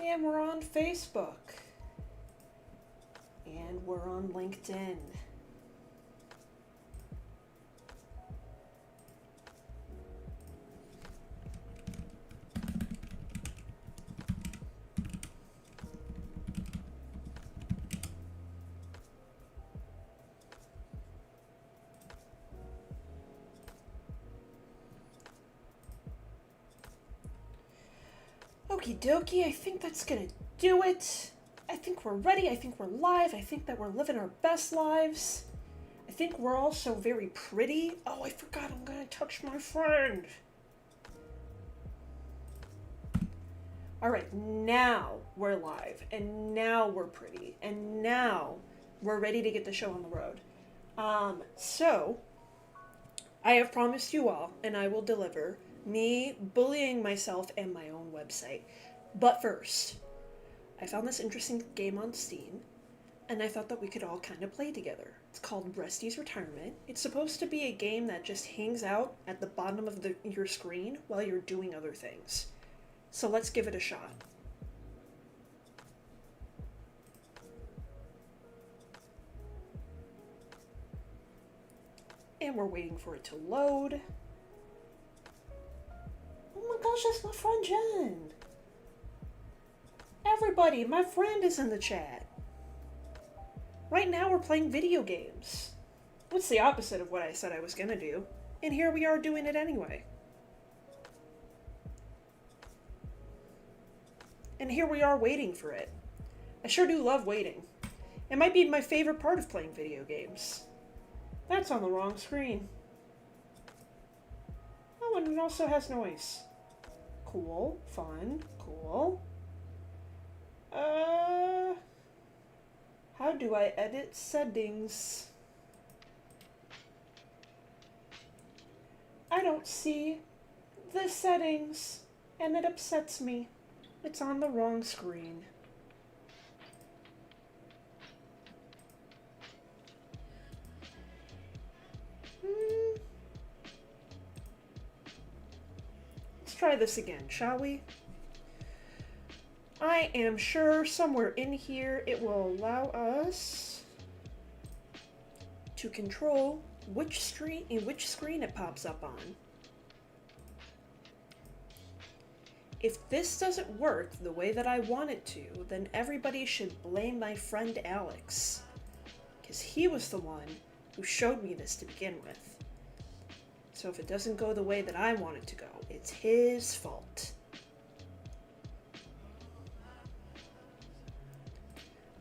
And we're on Facebook. And we're on LinkedIn. Okie dokie, I think that's gonna do it. I think we're ready, I think we're live, I think that we're living our best lives. I think we're also very pretty. Oh, I forgot I'm gonna touch my friend. Alright, now we're live, and now we're pretty, and now we're ready to get the show on the road. So, I have promised you all, and I will deliver, me bullying myself and my own website. But first, I found this interesting game on Steam, and I thought that we could all kind of play together. It's called Bresty's Retirement. It's supposed to be a game that just hangs out at the bottom of your screen while you're doing other things. So let's give it a shot. And we're waiting for it to load. Oh my gosh, that's my friend Jen. Everybody, my friend is in the chat. Right now we're playing video games. What's the opposite of what I said I was gonna do? And here we are doing it anyway. And here we are waiting for it. I sure do love waiting. It might be my favorite part of playing video games. That's on the wrong screen. Oh, and it also has noise. Cool, fun, cool. How do I edit settings? I don't see the settings, and it upsets me. It's on the wrong screen. Let's try this again, shall we? I am sure somewhere in here it will allow us to control which screen it pops up on. If this doesn't work the way that I want it to, then everybody should blame my friend Alex, because he was the one who showed me this to begin with. So if it doesn't go the way that I want it to go, it's his fault.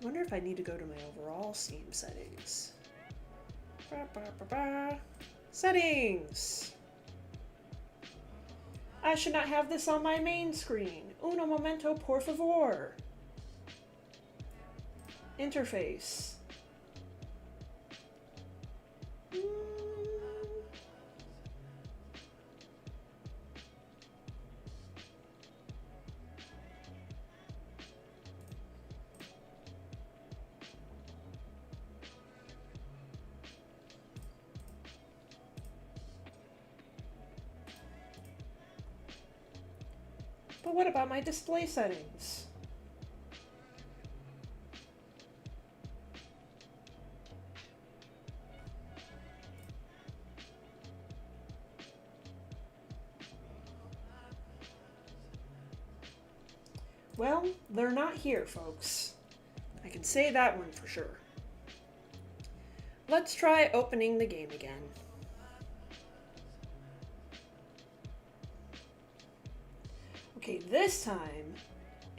I wonder if I need to go to my overall Steam settings. Settings! I should not have this on my main screen. Uno momento, por favor. Interface. But what about my display settings? Well, they're not here, folks. I can say that one for sure. Let's try opening the game again. Okay, this time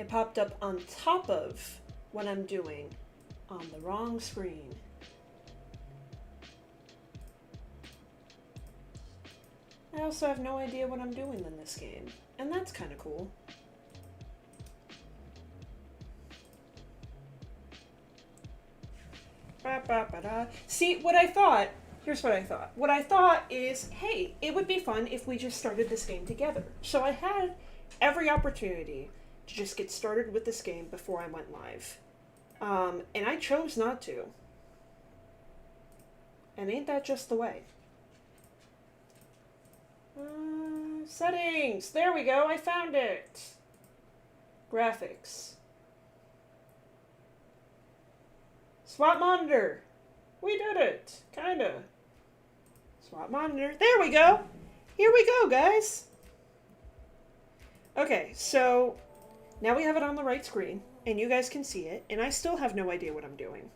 it popped up on top of what I'm doing on the wrong screen. I also have no idea what I'm doing in this game, and that's kind of cool. See, what I thought, here's what I thought. What I thought is, hey, it would be fun if we just started this game together. So I had every opportunity to just get started with this game before I went live. And I chose not to. And ain't that just the way? Settings! There we go, I found it! Graphics. Swap monitor. We did it. Kinda. Swap monitor. There we go. Here we go, guys. Okay, so now we have it on the right screen, and you guys can see it, and I still have no idea what I'm doing.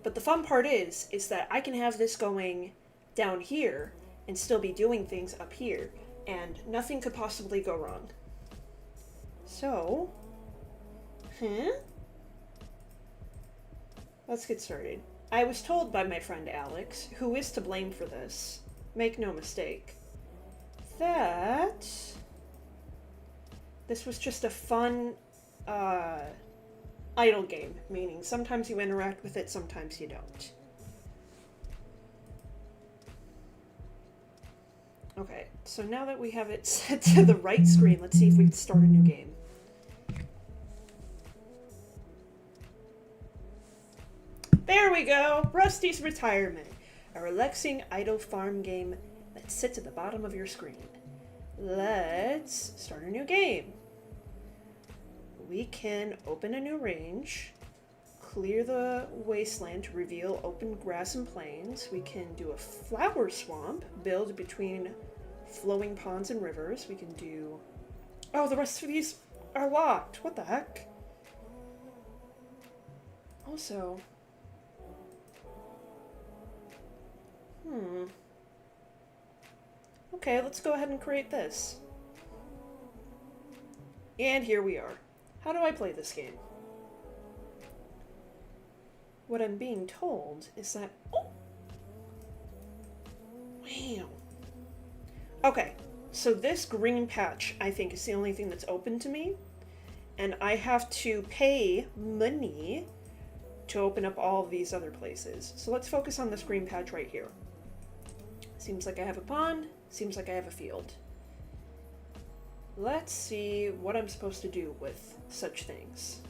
But the fun part is that I can have this going down here and still be doing things up here, and nothing could possibly go wrong. So, let's get started. I was told by my friend Alex, who is to blame for this, make no mistake, that this was just a fun idle game, meaning sometimes you interact with it, sometimes you don't. Okay, so now that we have it set to the right screen, let's see if we can start a new game. There we go! Rusty's Retirement, a relaxing idle farm game that sits at the bottom of your screen. Let's start a new game. We can open a new range, clear the wasteland to reveal open grass and plains. We can do a flower swamp, build between flowing ponds and rivers. We can do... Oh, the rest of these are locked. What the heck? Also... Okay, let's go ahead and create this. And here we are. How do I play this game? What I'm being told is that... Oh! Wow. Okay, so this green patch, I think, is the only thing that's open to me. And I have to pay money to open up all of these other places. So let's focus on this green patch right here. Seems like I have a pond. Seems like I have a field. Let's see what I'm supposed to do with such things.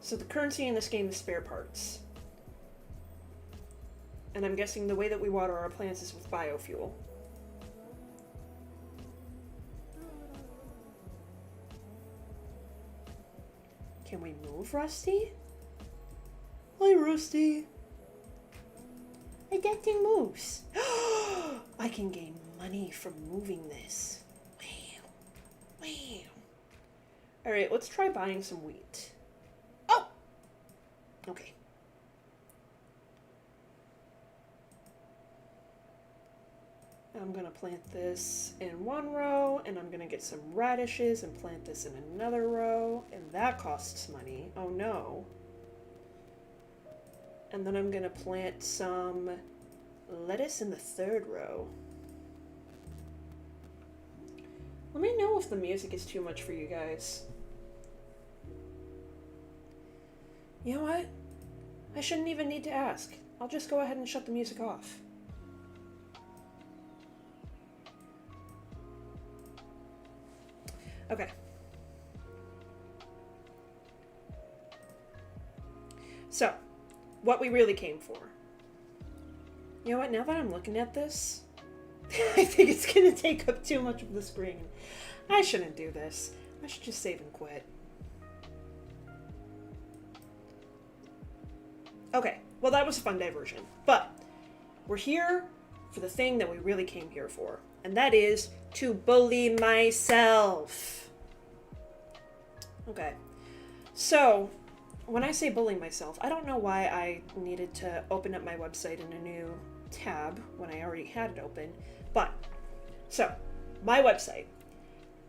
So the currency in this game is spare parts. And I'm guessing the way that we water our plants is with biofuel. Can we move, Rusty? Hi, Rusty. Hey, that thing moves. I can gain money from moving this. Wow. Wow. Alright, let's try buying some wheat. Oh! Okay. I'm gonna plant this in one row, and I'm gonna get some radishes and plant this in another row, and that costs money. Oh no. And then I'm gonna plant some lettuce in the third row. Let me know if the music is too much for you guys. You know what? I shouldn't even need to ask. I'll just go ahead and shut the music off. Okay. So, what we really came for. You know what, now that I'm looking at this, I think it's gonna take up too much of the screen. I shouldn't do this. I should just save and quit. Okay, well that was a fun diversion, but we're here for the thing that we really came here for, and that is to bully myself. Okay, so when I say bully myself, I don't know why I needed to open up my website in a new tab when I already had it open, but so my website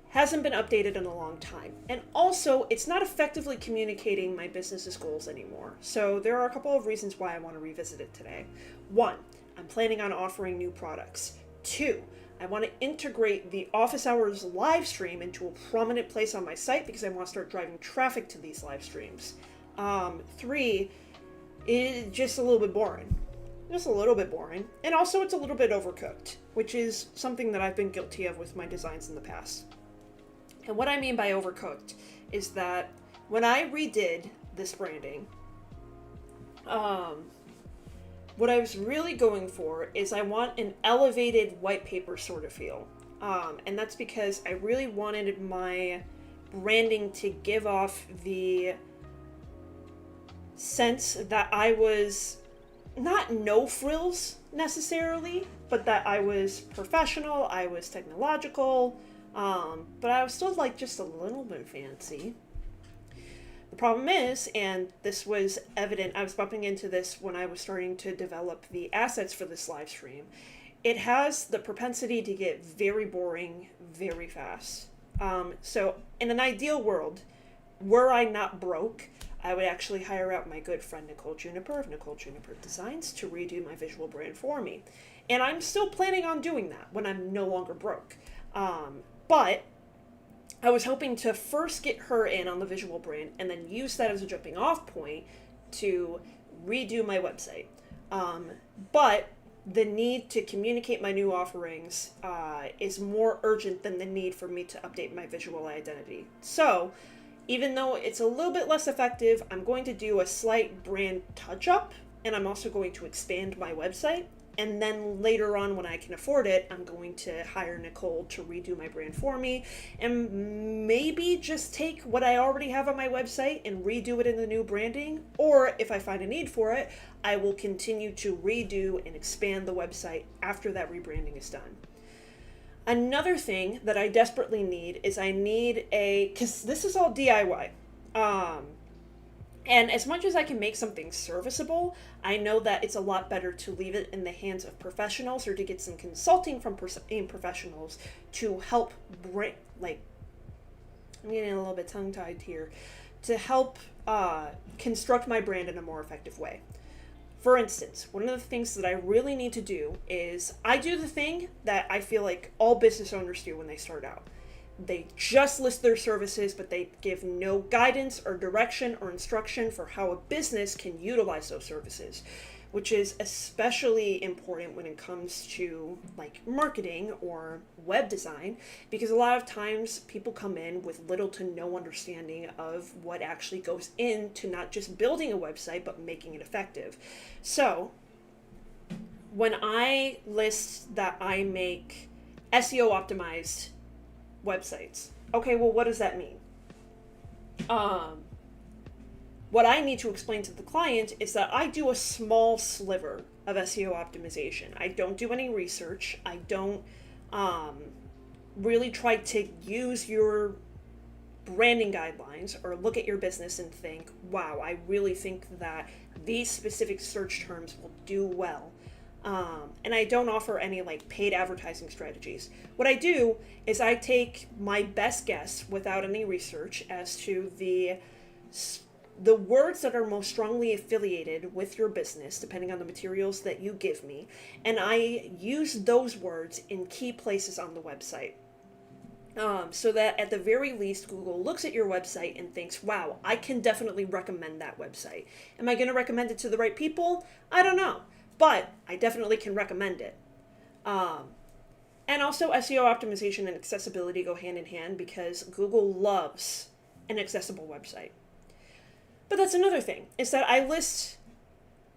hasn't been updated in a long time, and also it's not effectively communicating my business's goals anymore. So there are a couple of reasons why I want to revisit it today. 1, I'm planning on offering new products. 2, I want to integrate the office hours live stream into a prominent place on my site because I want to start driving traffic to these live streams. 3, it's just a little bit boring. Just a little bit boring. And also it's a little bit overcooked, which is something that I've been guilty of with my designs in the past. And what I mean by overcooked is that when I redid this branding, what I was really going for is I want an elevated white paper sort of feel. And that's because I really wanted my branding to give off the sense that I was not no frills necessarily, but that I was professional, I was technological, but I was still like just a little bit fancy. The problem is, and this was evident, I was bumping into this when I was starting to develop the assets for this live stream. It has the propensity to get very boring very fast. So in an ideal world, were I not broke, I would actually hire out my good friend Nicole Juniper of Nicole Juniper Designs to redo my visual brand for me. And I'm still planning on doing that when I'm no longer broke. But I was hoping to first get her in on the visual brand and then use that as a jumping off point to redo my website. But the need to communicate my new offerings is more urgent than the need for me to update my visual identity. So even though it's a little bit less effective, I'm going to do a slight brand touch-up, and I'm also going to expand my website. And then later on, when I can afford it, I'm going to hire Nicole to redo my brand for me, and maybe just take what I already have on my website and redo it in the new branding. Or if I find a need for it, I will continue to redo and expand the website after that rebranding is done. Another thing that I desperately need is because this is all DIY. And as much as I can make something serviceable, I know that it's a lot better to leave it in the hands of professionals or to get some consulting from professionals to help I'm getting a little bit tongue-tied here, to help construct my brand in a more effective way. For instance, one of the things that I really need to do is I do the thing that I feel like all business owners do when they start out. They just list their services, but they give no guidance or direction or instruction for how a business can utilize those services, which is especially important when it comes to like marketing or web design, because a lot of times people come in with little to no understanding of what actually goes into not just building a website, but making it effective. So when I list that I make SEO optimized websites, okay, well, what does that mean? What I need to explain to the client is that I do a small sliver of SEO optimization. I don't do any research. I don't really try to use your branding guidelines or look at your business and think, wow, I really think that these specific search terms will do well. And I don't offer any like paid advertising strategies. What I do is I take my best guess without any research as to the words that are most strongly affiliated with your business, depending on the materials that you give me, and I use those words in key places on the website. So that at the very least, Google looks at your website and thinks, wow, I can definitely recommend that website. Am I going to recommend it to the right people? I don't know. But I definitely can recommend it. And also SEO optimization and accessibility go hand in hand because Google loves an accessible website. But that's another thing, is that I list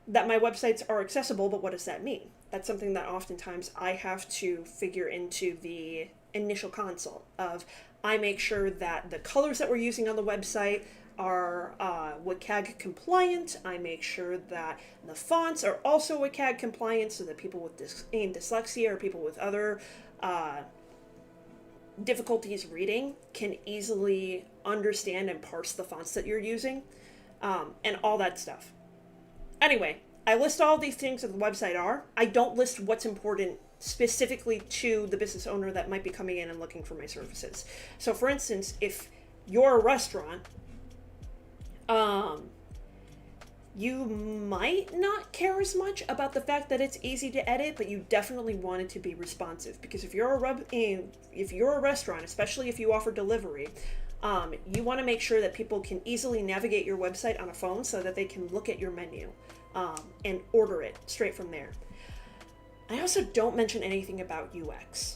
that my websites are accessible, but what does that mean? That's something that oftentimes I have to figure into the initial consult of, I make sure that the colors that we're using on the website are WCAG compliant. I make sure that the fonts are also WCAG compliant so that people with dyslexia or people with other difficulties reading can easily understand and parse the fonts that you're using, and all that stuff. Anyway, I list all these things that the website are. I don't list what's important specifically to the business owner that might be coming in and looking for my services. So for instance, if you're a restaurant, you might not care as much about the fact that it's easy to edit, but you definitely want it to be responsive. Because if you're a restaurant, especially if you offer delivery, you want to make sure that people can easily navigate your website on a phone so that they can look at your menu and order it straight from there. I also don't mention anything about UX.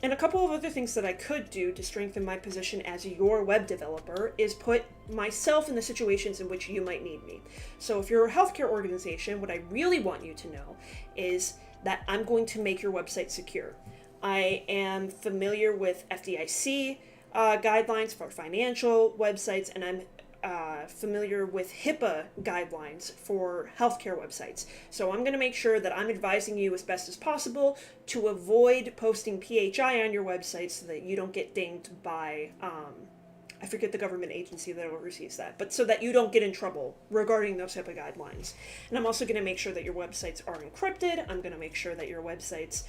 And a couple of other things that I could do to strengthen my position as your web developer is put myself in the situations in which you might need me. So if you're a healthcare organization, what I really want you to know is that I'm going to make your website secure. I am familiar with FDIC guidelines for financial websites, and I'm familiar with HIPAA guidelines for healthcare websites. So I'm going to make sure that I'm advising you as best as possible to avoid posting PHI on your website so that you don't get dinged by, I forget the government agency that oversees that, but so that you don't get in trouble regarding those HIPAA guidelines. And I'm also going to make sure that your websites are encrypted. I'm going to make sure that your websites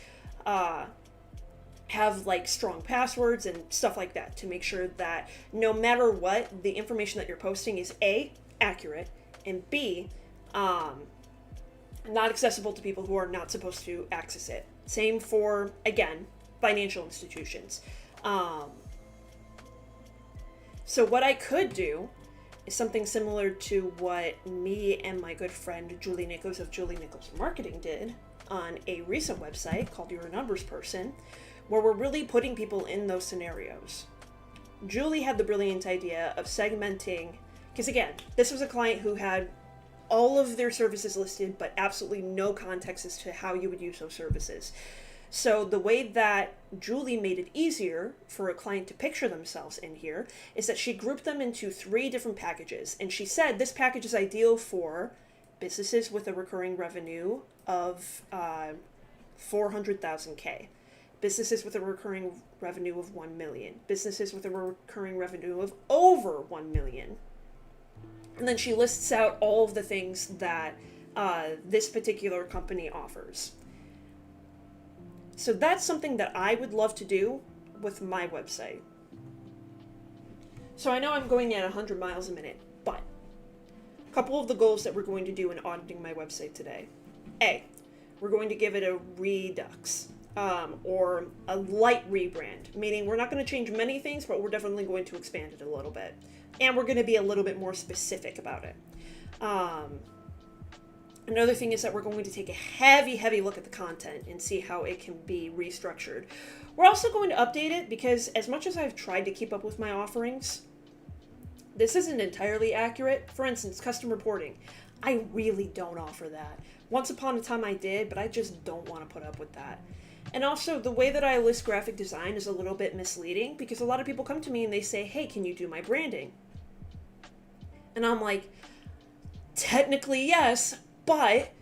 have like strong passwords and stuff like that to make sure that no matter what, the information that you're posting is A, accurate, and B, not accessible to people who are not supposed to access it. Same for, again, financial institutions. So what I could do is something similar to what me and my good friend Julie Nichols of Julie Nichols Marketing did on a recent website called You're a Numbers Person, where we're really putting people in those scenarios. Julie had the brilliant idea of segmenting, because again, this was a client who had all of their services listed, but absolutely no context as to how you would use those services. So the way that Julie made it easier for a client to picture themselves in here is that she grouped them into 3 different packages. And she said this package is ideal for businesses with a recurring revenue of 400,000K. Businesses with a recurring revenue of 1 million. Businesses with a recurring revenue of over 1 million. And then she lists out all of the things that this particular company offers. So that's something that I would love to do with my website. So I know I'm going at 100 miles a minute, but a couple of the goals that we're going to do in auditing my website today. A, we're going to give it a redux. Or a light rebrand, meaning we're not going to change many things, but we're definitely going to expand it a little bit. And we're going to be a little bit more specific about it. Another thing is that we're going to take a heavy look at the content and see how it can be restructured. We're also going to update it because as much as I've tried to keep up with my offerings, this isn't entirely accurate. For instance, custom reporting. I really don't offer that. Once upon a time I did, but I just don't want to put up with that. And also, the way that I list graphic design is a little bit misleading because a lot of people come to me and they say, hey, can you do my branding? And I'm like, technically yes, but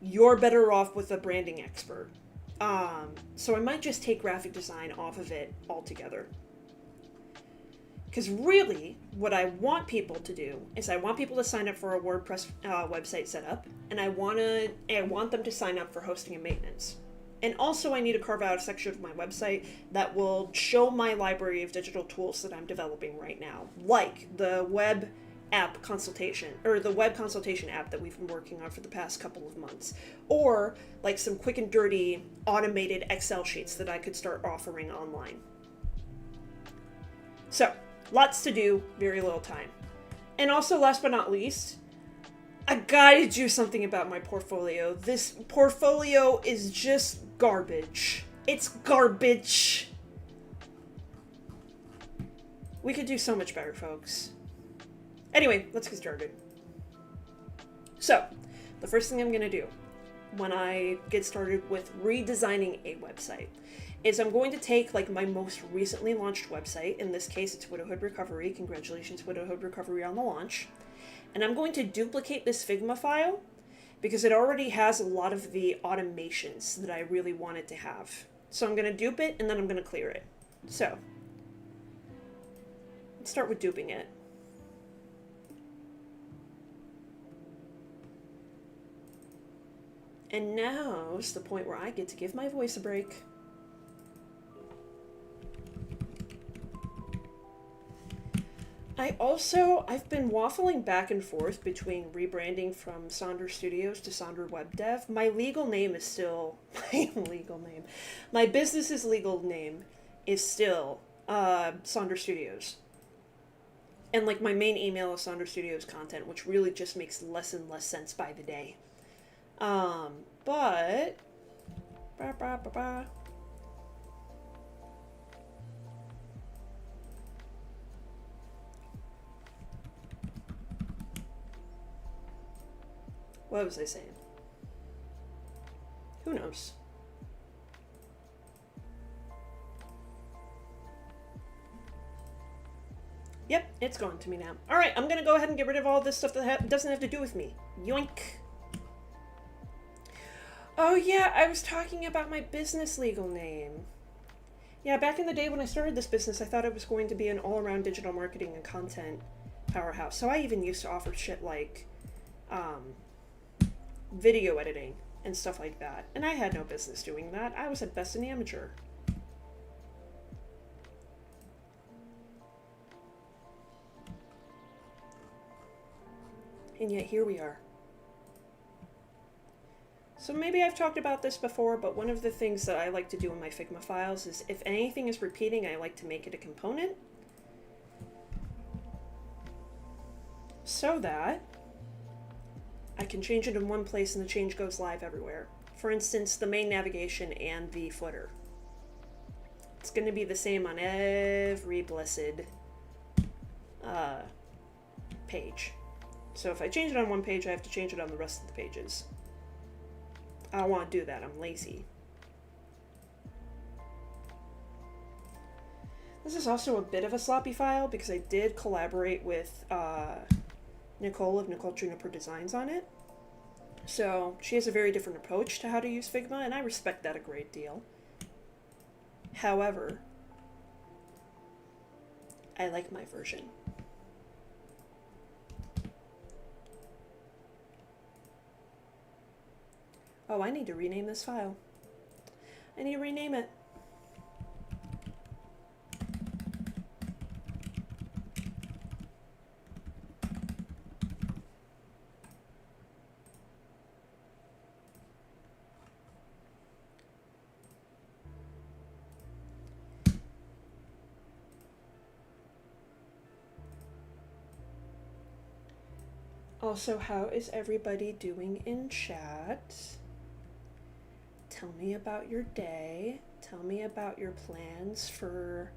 you're better off with a branding expert. So I might just take graphic design off of it altogether. Because really, what I want people to do is I want people to sign up for a WordPress website setup, and I want them to sign up for hosting and maintenance. And also I need to carve out a section of my website that will show my library of digital tools that I'm developing right now, like the web app consultation, or the web consultation app that we've been working on for the past couple of months, or like some quick and dirty automated Excel sheets that I could start offering online. So, lots to do, very little time. And also, last but not least, I gotta do something about my portfolio. This portfolio is just garbage. It's garbage. We could do so much better, folks. Anyway, let's get started. So, the first thing I'm gonna do when I get started with redesigning a website is I'm going to take like my most recently launched website. In this case, it's Widowhood Recovery. Congratulations, Widowhood Recovery, on the launch. And I'm going to duplicate this Figma file because it already has a lot of the automations that I really wanted to have. So I'm going to dupe it and then I'm going to clear it. So let's start with duping it. And now is the point where I get to give my voice a break. I've been waffling back and forth between rebranding from Sonder Studios to Sonder Web Dev. My legal name is still, my business's legal name is still Sonder Studios. And like my main email is Sonder Studios content, which really just makes less and less sense by the day. But what was I saying? Who knows? Yep, it's gone to me now. All right, I'm gonna go ahead and get rid of all this stuff that doesn't have to do with me. Yoink. Oh yeah, I was talking about my business legal name. Yeah, back in the day when I started this business, I thought it was going to be an all-around digital marketing and content powerhouse. So I even used to offer shit like video editing and stuff like that. And I had no business doing that. I was at best an amateur. And yet here we are. So maybe I've talked about this before, but one of the things that I like to do in my Figma files is if anything is repeating, I like to make it a component. So that I can change it in one place and the change goes live everywhere. For instance, the main navigation and the footer. It's going to be the same on every blessed page. So if I change it on one page, I have to change it on the rest of the pages. I don't want to do that. I'm lazy. This is also a bit of a sloppy file because I did collaborate with Nicole of Nicole Juniper Designs on it. So she has a very different approach to how to use Figma, and I respect that a great deal. However, I like my version. Oh, I need to rename this file. I need to rename it. Also, how is everybody doing in chat? Tell me about your day. Tell me about your plans for...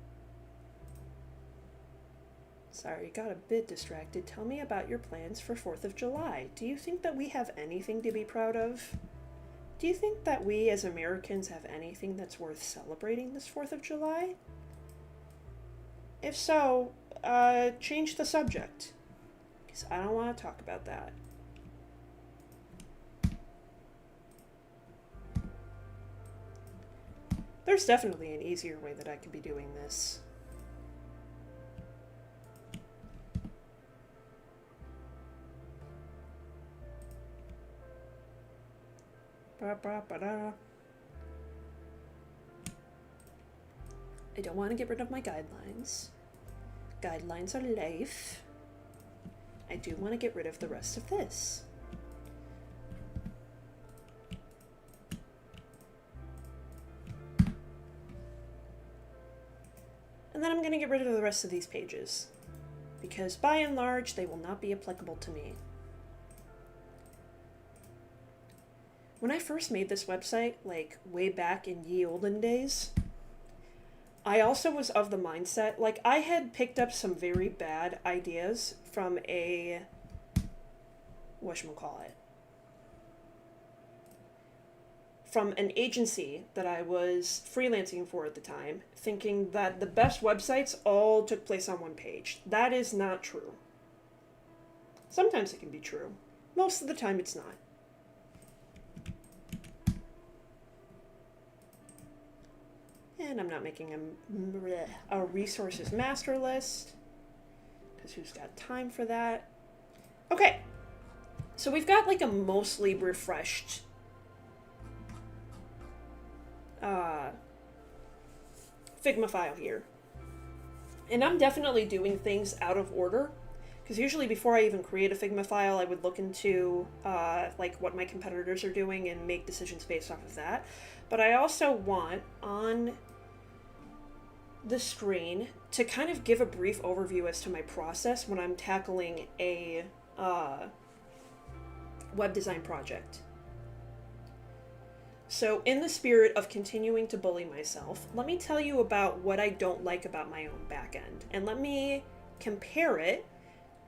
Sorry, got a bit distracted. Tell me about your plans for 4th of July. Do you think that we have anything to be proud of? Do you think that we as Americans have anything that's worth celebrating this 4th of July? If so, change the subject. Because I don't want to talk about that. There's definitely an easier way that I could be doing this. I don't want to get rid of my guidelines. Guidelines are life. I do want to get rid of the rest of this. And then I'm going to get rid of the rest of these pages, because by and large, they will not be applicable to me. When I first made this website, like way back in ye olden days, I also was of the mindset, like I had picked up some very bad ideas from a, whatchamacallit, from an agency that I was freelancing for at the time, thinking that the best websites all took place on one page. That is not true. Sometimes it can be true. Most of the time it's not. And I'm not making a resources master list, because who's got time for that? Okay, so we've got like a mostly refreshed Figma file here. And I'm definitely doing things out of order, because usually before I even create a Figma file, I would look into like what my competitors are doing and make decisions based off of that. But I also want on the screen to kind of give a brief overview as to my process when I'm tackling a web design project. So in the spirit of continuing to bully myself, let me tell you about what I don't like about my own backend, and let me compare it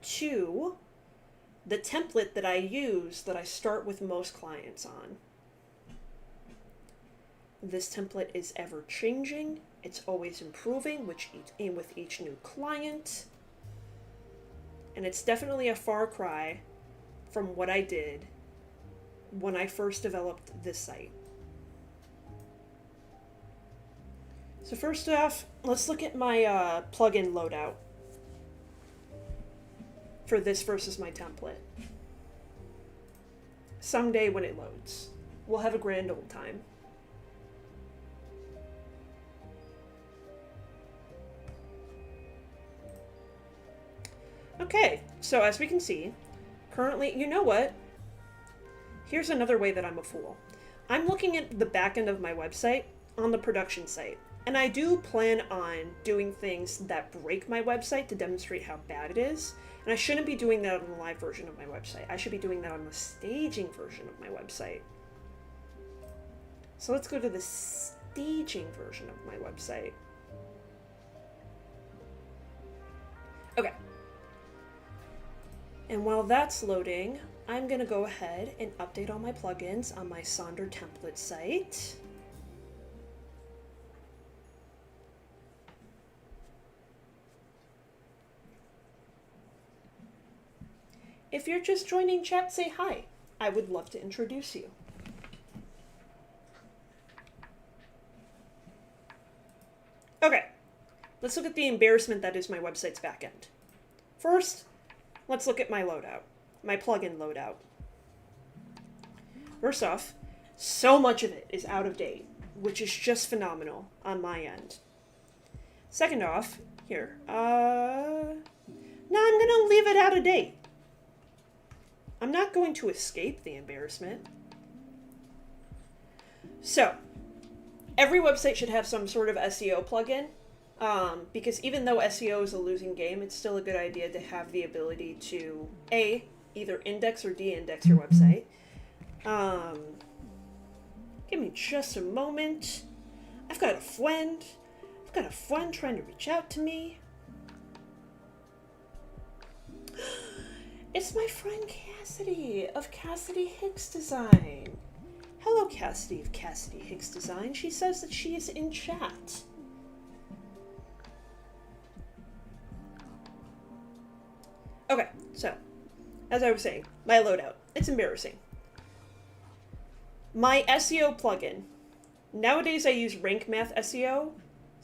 to the template that I use that I start with most clients on. This template is ever changing. It's always improving with each new client. And it's definitely a far cry from what I did when I first developed this site. So first off, let's look at my plugin loadout for this versus my template. Someday when it loads, we'll have a grand old time. Okay, so as we can see, currently, you know what? Here's another way that I'm a fool. I'm looking at the back end of my website on the production site, and I do plan on doing things that break my website to demonstrate how bad it is, and I shouldn't be doing that on the live version of my website. I should be doing that on the staging version of my website. So let's go to the staging version of my website. Okay. And while that's loading, I'm going to go ahead and update all my plugins on my Sonder template site. If you're just joining chat, say hi. I would love to introduce you. Okay, let's look at the embarrassment that is my website's backend. First, let's look at my loadout, my plugin loadout. First off, so much of it is out of date, which is just phenomenal on my end. Second off, here, now I'm gonna leave it out of date. I'm not going to escape the embarrassment. So, every website should have some sort of SEO plugin, because even though SEO is a losing game, it's still a good idea to have the ability to, A, either index or de-index your website. Give me just a moment. I've got a friend trying to reach out to me. It's my friend Cassidy of Cassidy Hicks Design. Hello, Cassidy of Cassidy Hicks Design. She says that she is in chat. Okay, so, as I was saying, my loadout. It's embarrassing. My SEO plugin. Nowadays I use Rank Math SEO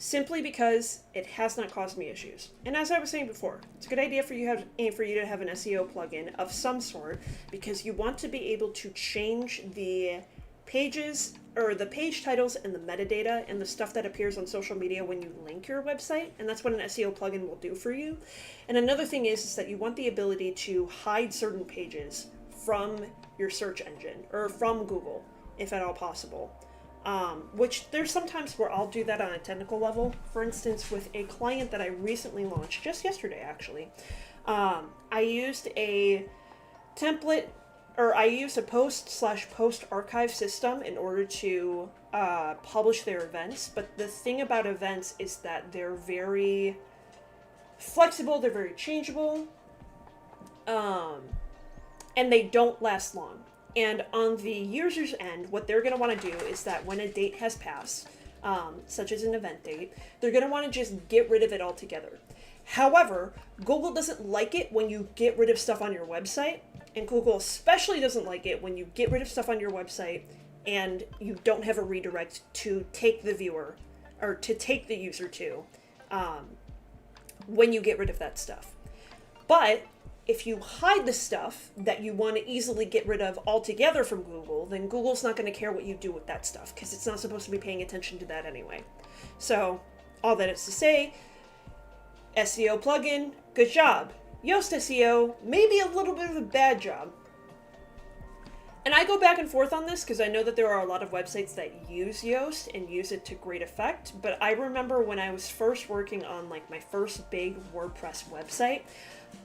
simply because it has not caused me issues. And as I was saying before, it's a good idea for you to have an SEO plugin of some sort because you want to be able to change the pages or the page titles and the metadata and the stuff that appears on social media when you link your website, and that's what an SEO plugin will do for you. And another thing is that you want the ability to hide certain pages from your search engine or from Google, if at all possible. Which there's sometimes where I'll do that on a technical level. For instance, with a client that I recently launched, just yesterday actually, I used a template, or I used a post/post archive system in order to publish their events. But the thing about events is that they're very flexible, they're very changeable, and they don't last long. And on the user's end, what they're going to want to do is that when a date has passed, such as an event date, they're going to want to just get rid of it altogether. However, Google doesn't like it when you get rid of stuff on your website, and Google especially doesn't like it when you get rid of stuff on your website and you don't have a redirect to take the viewer, or to take the user to, when you get rid of that stuff. But if you hide the stuff that you want to easily get rid of altogether from Google, then Google's not going to care what you do with that stuff, because it's not supposed to be paying attention to that anyway. So, all that is to say, SEO plugin, good job. Yoast SEO, maybe a little bit of a bad job. And I go back and forth on this because I know that there are a lot of websites that use Yoast and use it to great effect, but I remember when I was first working on like my first big WordPress website,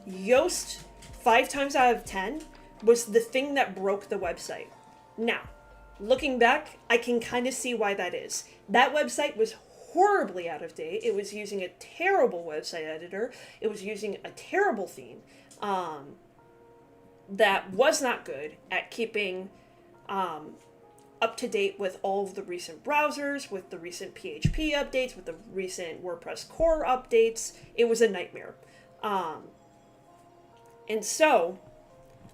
Yoast 5 times out of 10 was the thing that broke the website. Now, looking back, I can kind of see why that is. That website was horribly out of date. It was using a terrible website editor. It was using a terrible theme that was not good at keeping up to date with all of the recent browsers, with the recent PHP updates, with the recent WordPress core updates. It was a nightmare. And so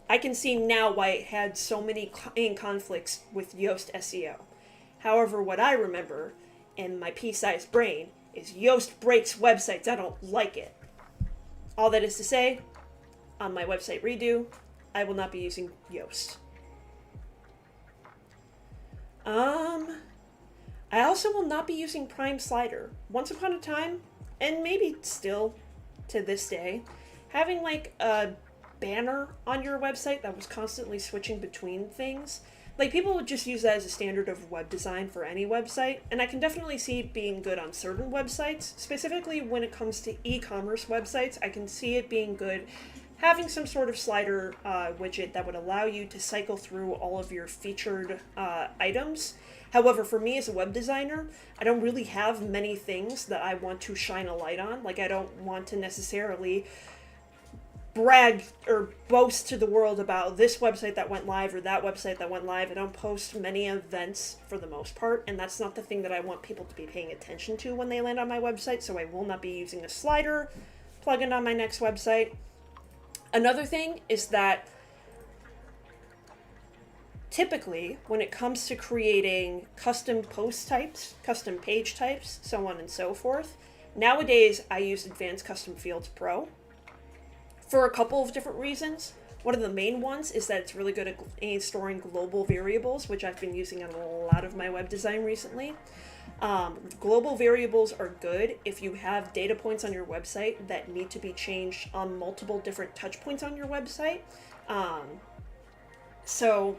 I can see now why it had so many conflicts with Yoast SEO. However, what I remember in my pea-sized brain is Yoast breaks websites. I don't like it. All that is to say, on my website redo, I will not be using Yoast. I also will not be using Prime Slider. Once upon a time, and maybe still to this day, having like a banner on your website that was constantly switching between things, like people would just use that as a standard of web design for any website, and I can definitely see it being good on certain websites. Specifically when it comes to e-commerce websites, I can see it being good having some sort of slider widget that would allow you to cycle through all of your featured items. However, for me as a web designer, I don't really have many things that I want to shine a light on. Like, I don't want to necessarily brag or boast to the world about this website that went live or that website that went live. I don't post many events for the most part, and that's not the thing that I want people to be paying attention to when they land on my website, so I will not be using a slider plugin on my next website. Another thing is that typically, when it comes to creating custom post types, custom page types, so on and so forth, nowadays I use Advanced Custom Fields Pro for a couple of different reasons. One of the main ones is that it's really good at storing global variables, which I've been using on a lot of my web design recently. Global variables are good if you have data points on your website that need to be changed on multiple different touch points on your website. So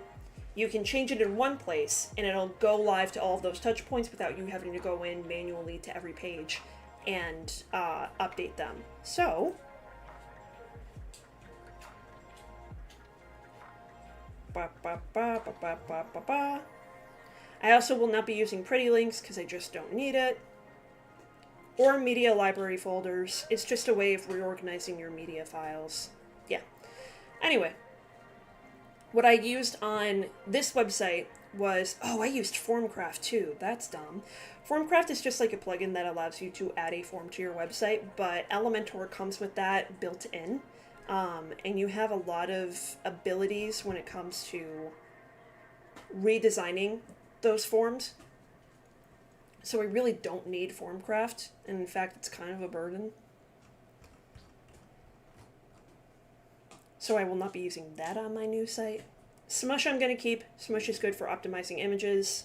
you can change it in one place and it'll go live to all of those touch points without you having to go in manually to every page and update them. So I also will not be using pretty links because I just don't need it. Or media library folders. It's just a way of reorganizing your media files. Yeah. Anyway, what I used on this website was, I used Formcraft too. That's dumb. Formcraft is just like a plugin that allows you to add a form to your website, but Elementor comes with that built in. And you have a lot of abilities when it comes to redesigning those forms. So I really don't need Formcraft, and in fact it's kind of a burden. So I will not be using that on my new site. Smush I'm going to keep. Smush is good for optimizing images.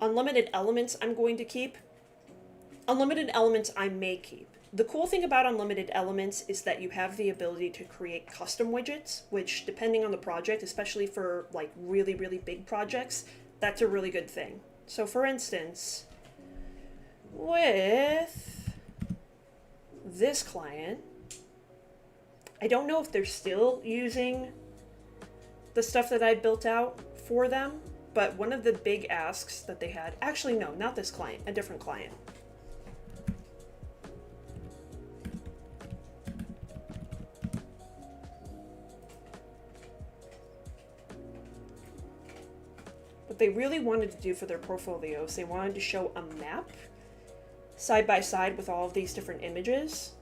Unlimited Elements I'm going to keep. Unlimited Elements I may keep. The cool thing about Unlimited Elements is that you have the ability to create custom widgets, which depending on the project, especially for like really, really big projects, that's a really good thing. So for instance, with this client, I don't know if they're still using the stuff that I built out for them, but one of the big asks that they had, actually no, not this client, a different client. What they really wanted to do for their portfolios, they wanted to show a map side by side with all of these different images.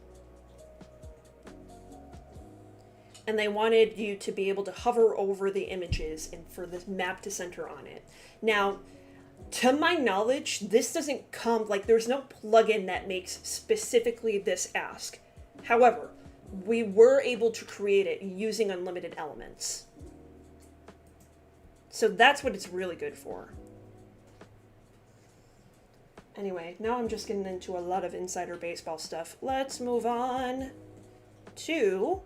And they wanted you to be able to hover over the images and for this map to center on it. Now, to my knowledge, this doesn't come, like there's no plugin that makes specifically this ask. However, we were able to create it using Unlimited Elements. So that's what it's really good for. Anyway, now I'm just getting into a lot of insider baseball stuff. Let's move on to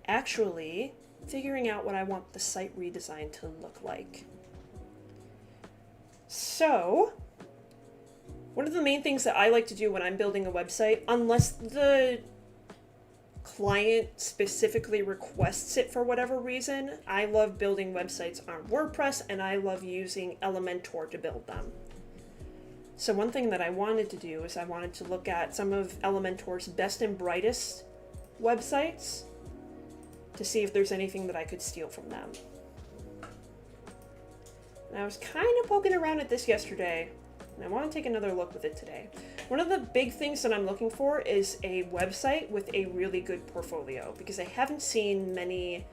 actually figuring out what I want the site redesign to look like. So, one of the main things that I like to do when I'm building a website, unless the client specifically requests it for whatever reason, I love building websites on WordPress and I love using Elementor to build them. So one thing that I wanted to do is I wanted to look at some of Elementor's best and brightest websites to see if there's anything that I could steal from them. And I was kind of poking around at this yesterday, and I want to take another look with it today. One of the big things that I'm looking for is a website with a really good portfolio, because I haven't seen many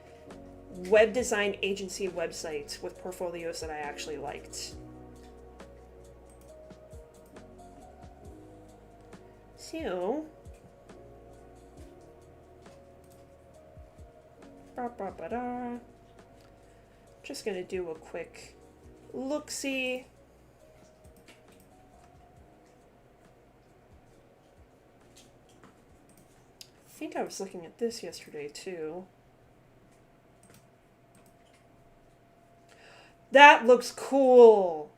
web design agency websites with portfolios that I actually liked. So, just gonna do a quick look-see. I think I was looking at this yesterday too. That looks cool.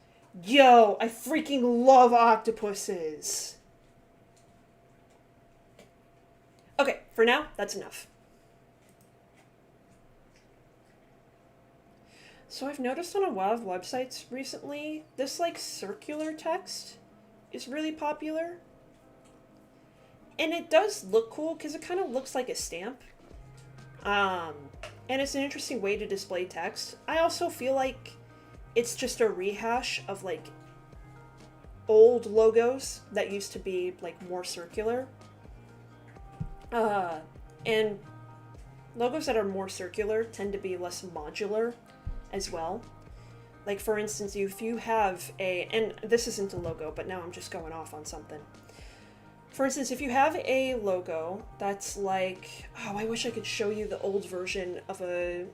Yo, I freaking love octopuses. Okay, for now, that's enough. So I've noticed on a lot of websites recently, this like circular text is really popular. And it does look cool because it kind of looks like a stamp. And it's an interesting way to display text. I also feel like it's just a rehash of like old logos that used to be like more circular. And logos that are more circular tend to be less modular as well. Like for instance, if you have and this isn't a logo, but now I'm just going off on something. For instance, if you have a logo that's like, oh, I wish I could show you the old version of a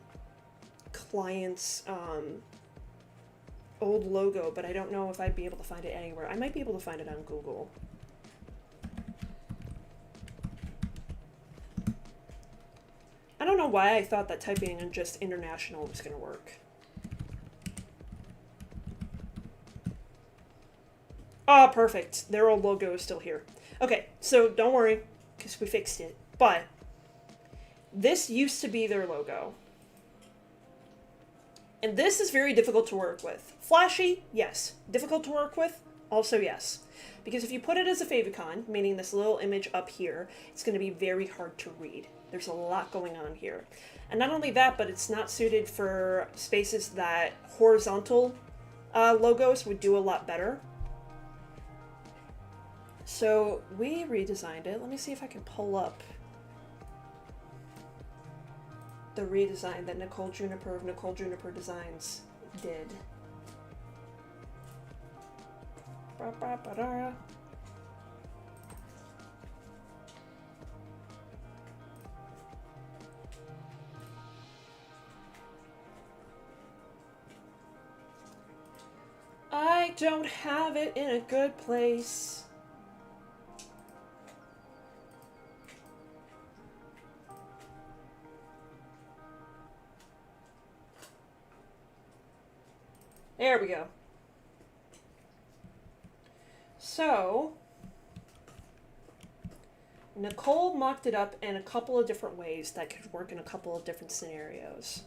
client's old logo, but I don't know if I'd be able to find it anywhere. I might be able to find it on Google. I don't know why I thought that typing in just international was going to work. Oh, perfect. Their old logo is still here. Okay, so don't worry, because we fixed it. But this used to be their logo. And this is very difficult to work with. Flashy, yes. Difficult to work with, also yes. Because if you put it as a favicon, meaning this little image up here, it's going to be very hard to read. There's a lot going on here. And not only that, but it's not suited for spaces that horizontal logos would do a lot better. So we redesigned it. Let me see if I can pull up the redesign that Nicole Juniper of Nicole Juniper Designs did. I don't have it in a good place. There we go. So, Nicole mocked it up in a couple of different ways that could work in a couple of different scenarios.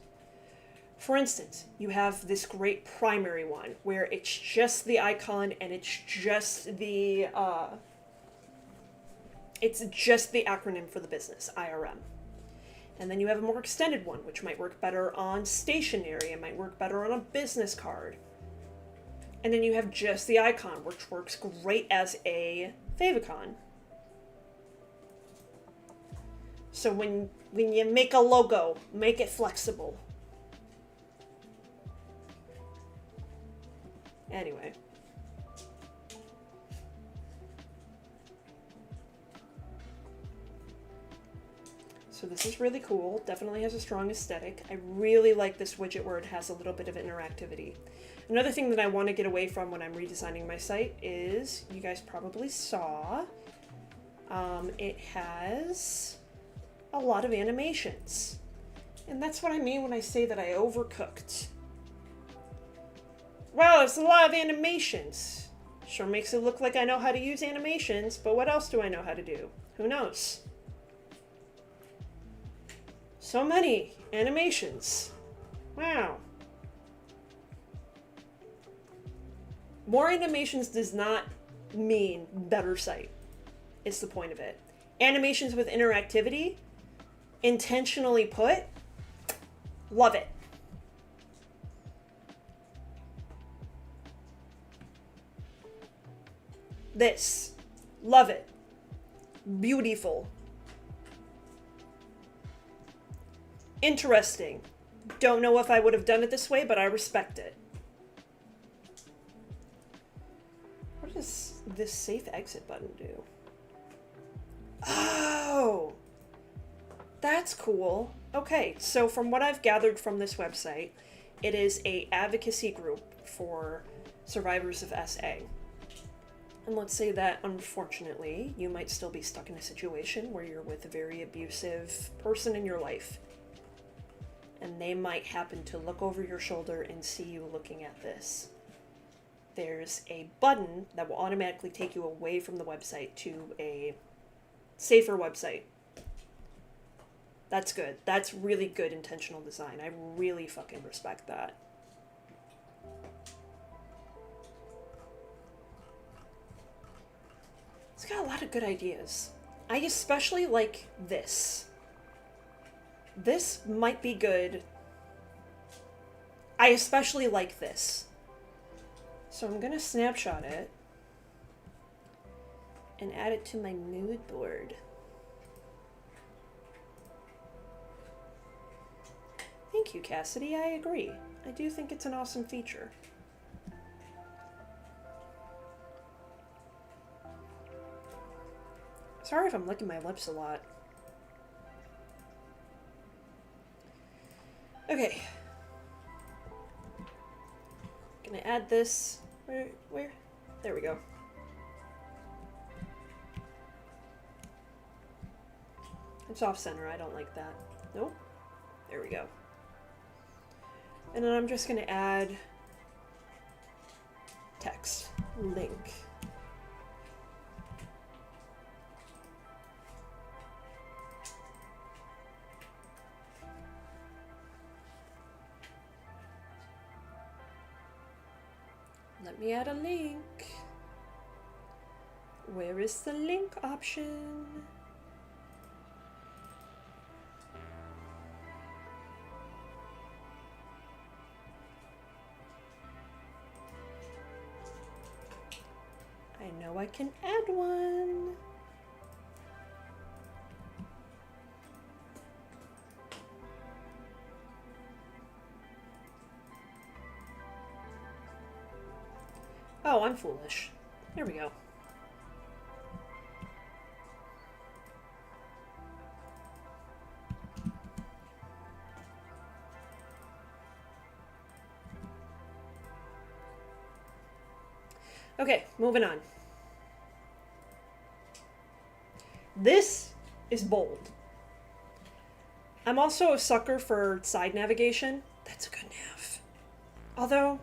For instance, you have this great primary one where it's just the icon and it's just the acronym for the business, IRM. And then you have a more extended one, which might work better on stationery, it might work better on a business card. And then you have just the icon, which works great as a favicon. So when you make a logo, make it flexible. Anyway. So this is really cool. Definitely has a strong aesthetic. I really like this widget where it has a little bit of interactivity. Another thing that I want to get away from when I'm redesigning my site is, you guys probably saw, it has a lot of animations. And that's what I mean when I say that I overcooked. Wow, it's a lot of animations. Sure makes it look like I know how to use animations, but what else do I know how to do? Who knows? So many animations. Wow. More animations does not mean better site. It's the point of it. Animations with interactivity, intentionally put, love it. This Love it. Beautiful. Interesting. Don't know if I would have done it this way, but I respect it. What does this safe exit button do? Oh! That's cool. Okay, so from what I've gathered from this website, it is a advocacy group for survivors of SA. And let's say that, unfortunately, you might still be stuck in a situation where you're with a very abusive person in your life. And they might happen to look over your shoulder and see you looking at this. There's a button that will automatically take you away from the website to a safer website. That's good. That's really good intentional design. I really fucking respect that. It's got a lot of good ideas. I especially like this. This might be good. I especially like this. So I'm gonna snapshot it and add it to my mood board. Thank you, Cassidy. I agree. I do think it's an awesome feature. Sorry if I'm licking my lips a lot. Okay. Gonna add this. Where? There we go. It's off center. I don't like that. Nope. There we go. And then I'm just gonna add text. Link. Let me add a link. Where is the link option? I know I can add one. Oh, I'm foolish. There we go. Okay, moving on. This is bold. I'm also a sucker for side navigation. That's a good nav. Although,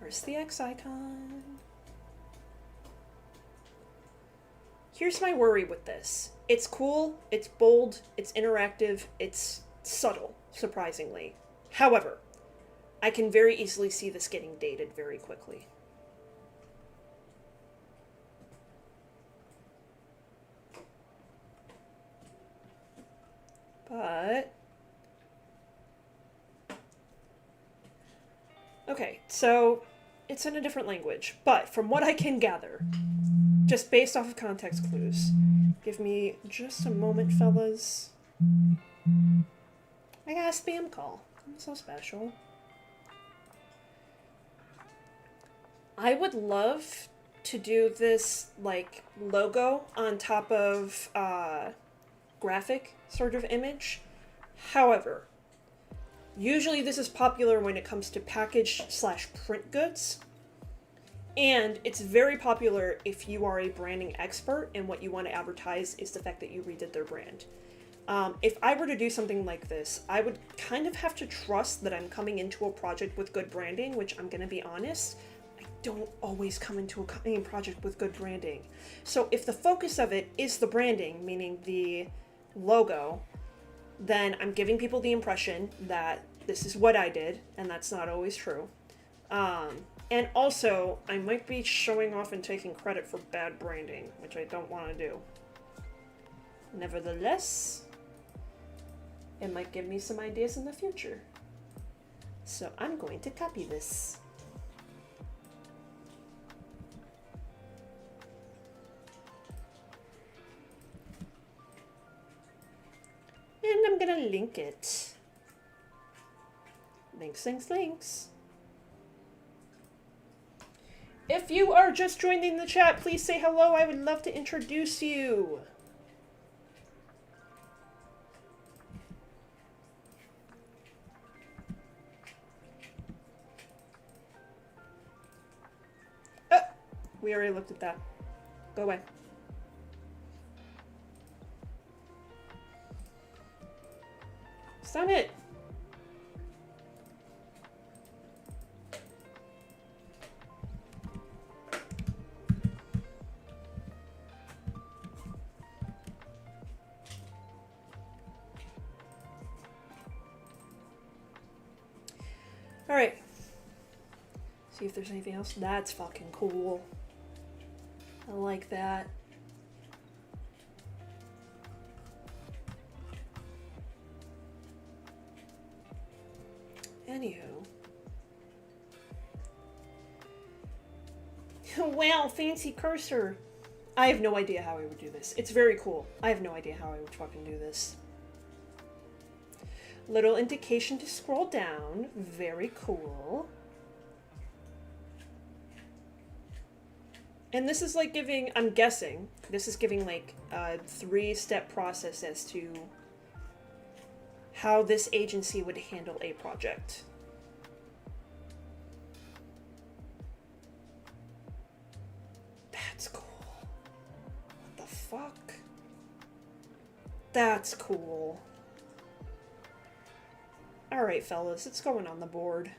where's the X icon? Here's my worry with this. It's cool, it's bold, it's interactive, it's subtle, surprisingly. However, I can very easily see this getting dated very quickly. But okay, so it's in a different language, but from what I can gather, just based off of context clues, give me just a moment, fellas. I got a spam call. I'm so special. I would love to do this, like, logo on top of graphic sort of image. However, usually this is popular when it comes to package/print goods. And it's very popular if you are a branding expert and what you want to advertise is the fact that you redid their brand. If I were to do something like this, I would kind of have to trust that I'm coming into a project with good branding, which I'm going to be honest, I don't always come into a project with good branding. So if the focus of it is the branding, meaning the logo, then I'm giving people the impression that this is what I did, and that's not always true. And also, I might be showing off and taking credit for bad branding, which I don't want to do. Nevertheless, it might give me some ideas in the future. So I'm going to copy this. And I'm gonna link it. Links, links, links. If you are just joining the chat, please say hello. I would love to introduce you. Oh, we already looked at that. Go away. Stun it. All right. See if there's anything else. That's fucking cool. I like that. Anywho. Wow, fancy cursor. I have no idea how I would do this. It's very cool. I have no idea how I would fucking do this. Little indication to scroll down. Very cool. And this is like giving, I'm guessing, this is giving like a 3-step process as to how this agency would handle a project. That's cool. What the fuck? That's cool. Alright, fellas, it's going on the board.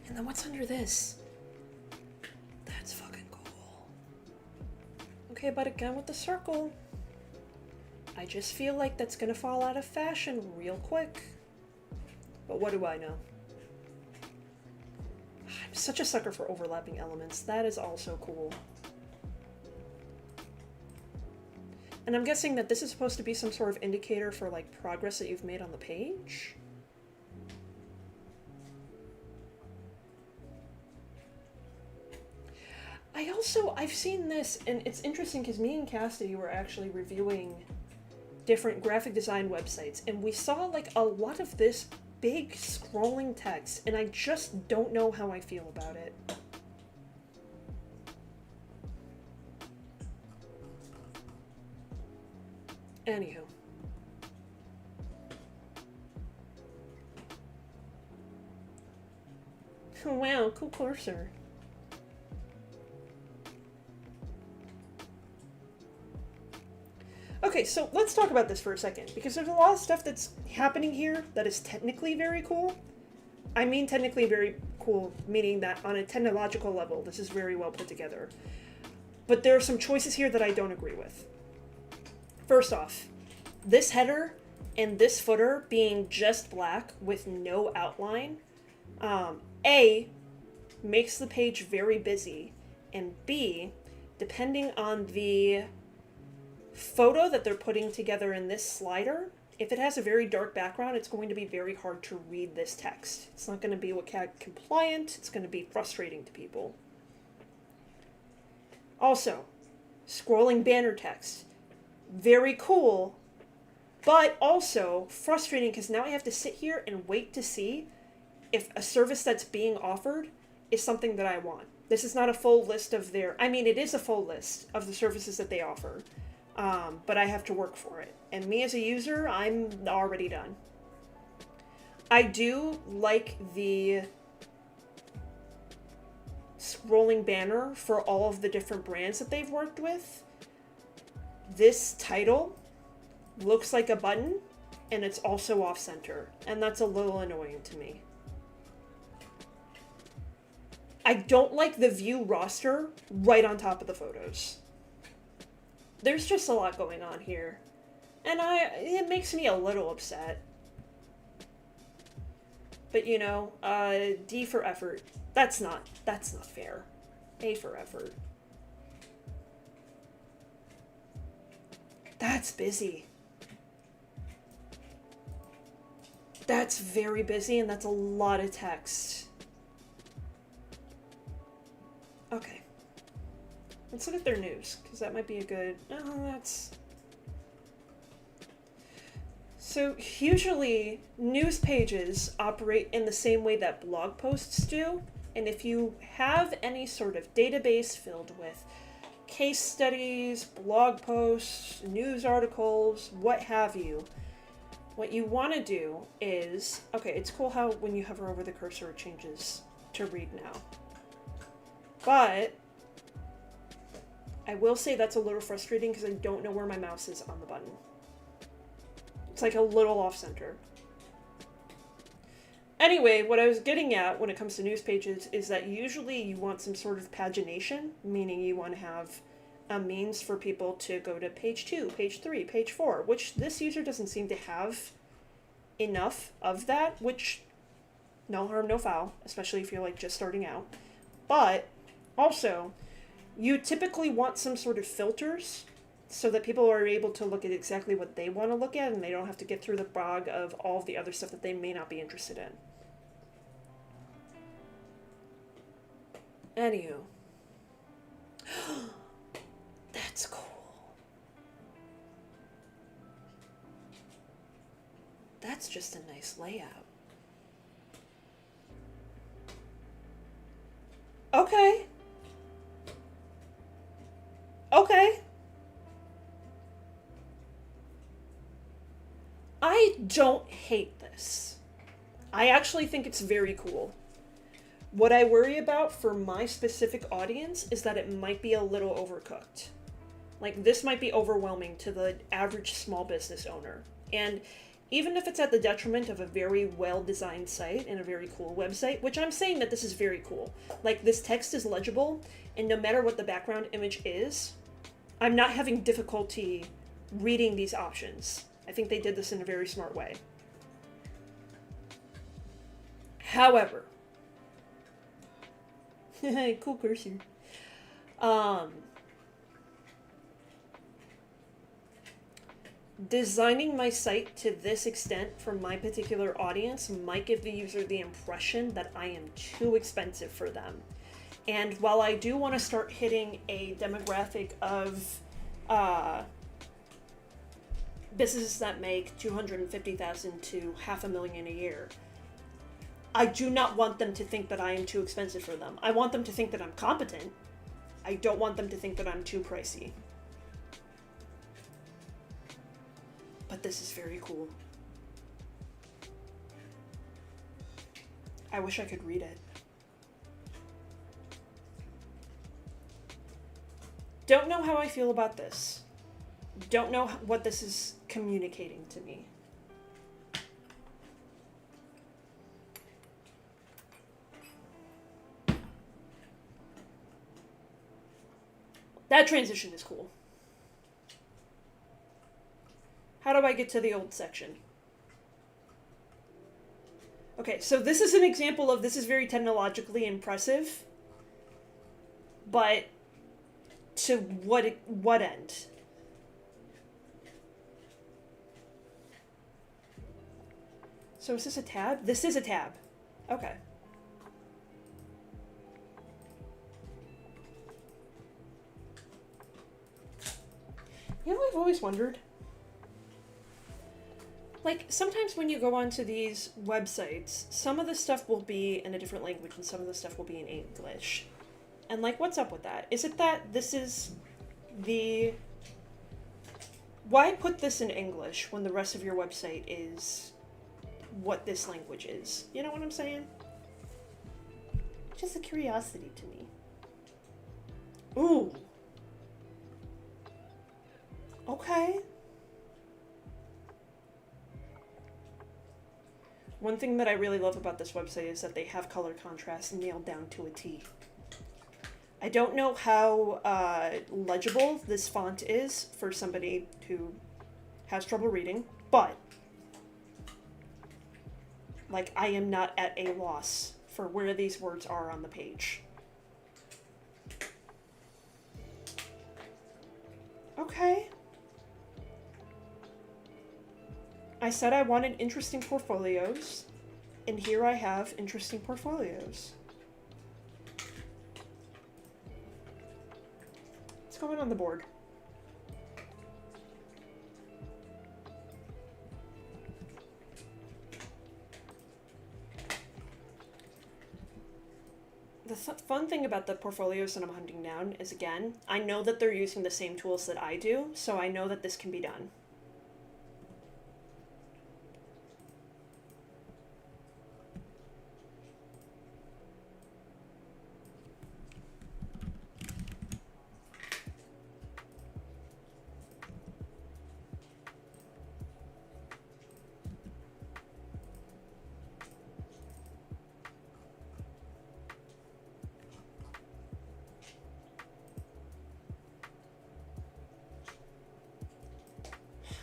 And then what's under this? That's fucking cool. Okay, but again with the circle. I just feel like that's gonna fall out of fashion real quick. But what do I know? I'm such a sucker for overlapping elements. That is also cool. And I'm guessing that this is supposed to be some sort of indicator for like progress that you've made on the page? I've seen this, and it's interesting because me and Cassidy were actually reviewing different graphic design websites, and we saw like a lot of this big scrolling text, and I just don't know how I feel about it. Anywho. Wow, cool cursor. Okay, so let's talk about this for a second, because there's a lot of stuff that's happening here that is technically very cool. I mean technically very cool, meaning that on a technological level, this is very well put together. But there are some choices here that I don't agree with. First off, this header and this footer being just black with no outline, A, makes the page very busy, and B, depending on the photo that they're putting together in this slider, if it has a very dark background, it's going to be very hard to read this text. It's not going to be WCAG compliant, it's going to be frustrating to people. Also, scrolling banner text. Very cool, but also frustrating because now I have to sit here and wait to see if a service that's being offered is something that I want. This is not a full list of their, I mean, it is a full list of the services that they offer. But I have to work for it. And me as a user, I'm already done. I do like the scrolling banner for all of the different brands that they've worked with, this title looks like a button, and it's also off-center, and that's a little annoying to me. I don't like the view roster right on top of the photos. There's just a lot going on here, and it makes me a little upset. But you know, D for effort. That's not fair. A for effort. That's busy. That's very busy, and that's a lot of text. Okay. Let's look at their news, because that might be a good... Oh, that's... So, usually, news pages operate in the same way that blog posts do, and if you have any sort of database filled with case studies, blog posts, news articles, what have you, what you want to do is... Okay, it's cool how when you hover over the cursor it changes to read now. But I will say that's a little frustrating because I don't know where my mouse is on the button. It's like a little off-center. Anyway, what I was getting at when it comes to news pages is that usually you want some sort of pagination, meaning you want to have a means for people to go to page 2, page 3, page 4, which this user doesn't seem to have enough of that, which no harm, no foul, especially if you're like just starting out. But also, you typically want some sort of filters so that people are able to look at exactly what they want to look at and they don't have to get through the bog of all of the other stuff that they may not be interested in. Anywho. That's cool. That's just a nice layout. Okay. Okay. I don't hate this. I actually think it's very cool. What I worry about for my specific audience is that it might be a little overcooked. Like, this might be overwhelming to the average small business owner. And even if it's at the detriment of a very well-designed site and a very cool website, which I'm saying that this is very cool. Like, this text is legible, and no matter what the background image is, I'm not having difficulty reading these options. I think they did this in a very smart way. However, cool cursor. Designing my site to this extent for my particular audience might give the user the impression that I am too expensive for them. And while I do want to start hitting a demographic of businesses that make $250,000 to $500,000 a year, I do not want them to think that I am too expensive for them. I want them to think that I'm competent. I don't want them to think that I'm too pricey. But this is very cool. I wish I could read it. Don't know how I feel about this. Don't know what this is communicating to me. That transition is cool. How do I get to the old section? Okay, so this is an example of this is very technologically impressive, but to what end? So is this a tab? This is a tab. Okay. You know what I've always wondered? Like, sometimes when you go onto these websites, some of the stuff will be in a different language and some of the stuff will be in English. And, like, what's up with that? Is it that this is the... Why put this in English when the rest of your website is what this language is? You know what I'm saying? Just a curiosity to me. Ooh. Okay. One thing that I really love about this website is that they have color contrast nailed down to a T. I don't know how legible this font is for somebody who has trouble reading, but like I am not at a loss for where these words are on the page. Okay. I said I wanted interesting portfolios, and here I have interesting portfolios. What's going on the board? The fun thing about the portfolios that I'm hunting down is, again, I know that they're using the same tools that I do, so I know that this can be done.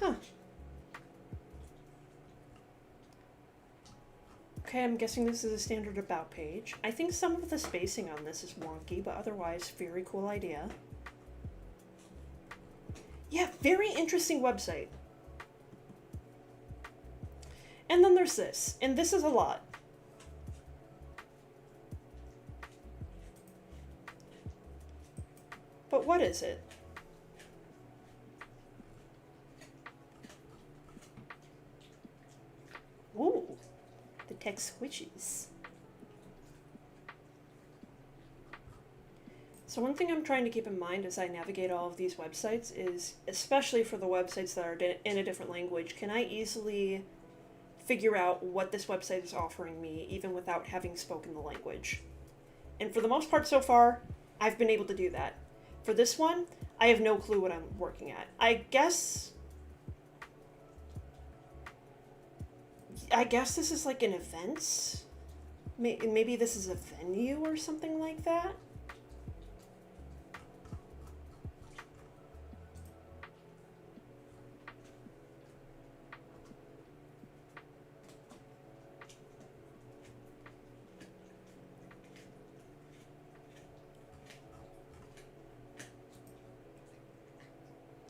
Huh. Okay, I'm guessing this is a standard about page. I think some of the spacing on this is wonky, but otherwise, very cool idea. Yeah, very interesting website. And then there's this, and this is a lot. But what is it? Ooh, the text switches. So one thing I'm trying to keep in mind as I navigate all of these websites is, especially for the websites that are in a different language, can I easily figure out what this website is offering me even without having spoken the language? And for the most part so far, I've been able to do that. For this one, I have no clue what I'm working at. I guess this is like an event. Maybe this is a venue or something like that.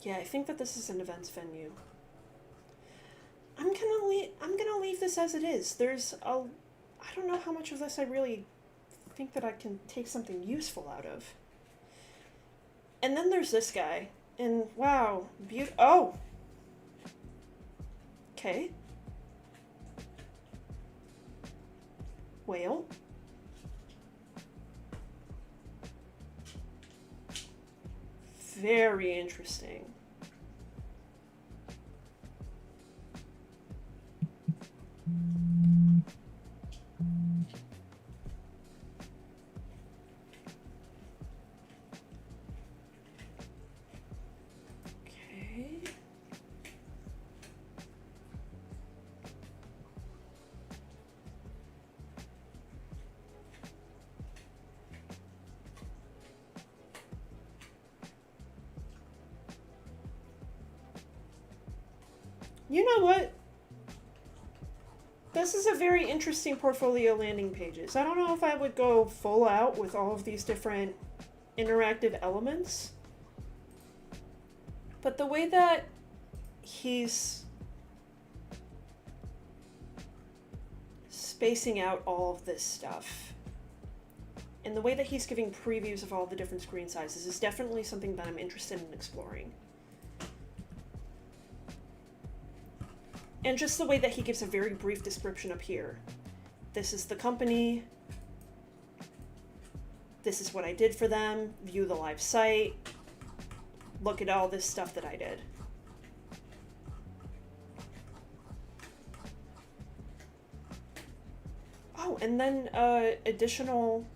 Yeah, I think that this is an events venue. I'm gonna leave this as it is. I don't know how much of this I really think that I can take something useful out of. And then there's this guy, and wow, oh! Okay. Whale. Very interesting. Okay. You know what? This is a very interesting portfolio landing pages. I don't know if I would go full out with all of these different interactive elements, but the way that he's spacing out all of this stuff and the way that he's giving previews of all the different screen sizes is definitely something that I'm interested in exploring. And just the way that he gives a very brief description up here. This is the company. This is what I did for them. View the live site. Look at all this stuff that I did. Oh, and then additional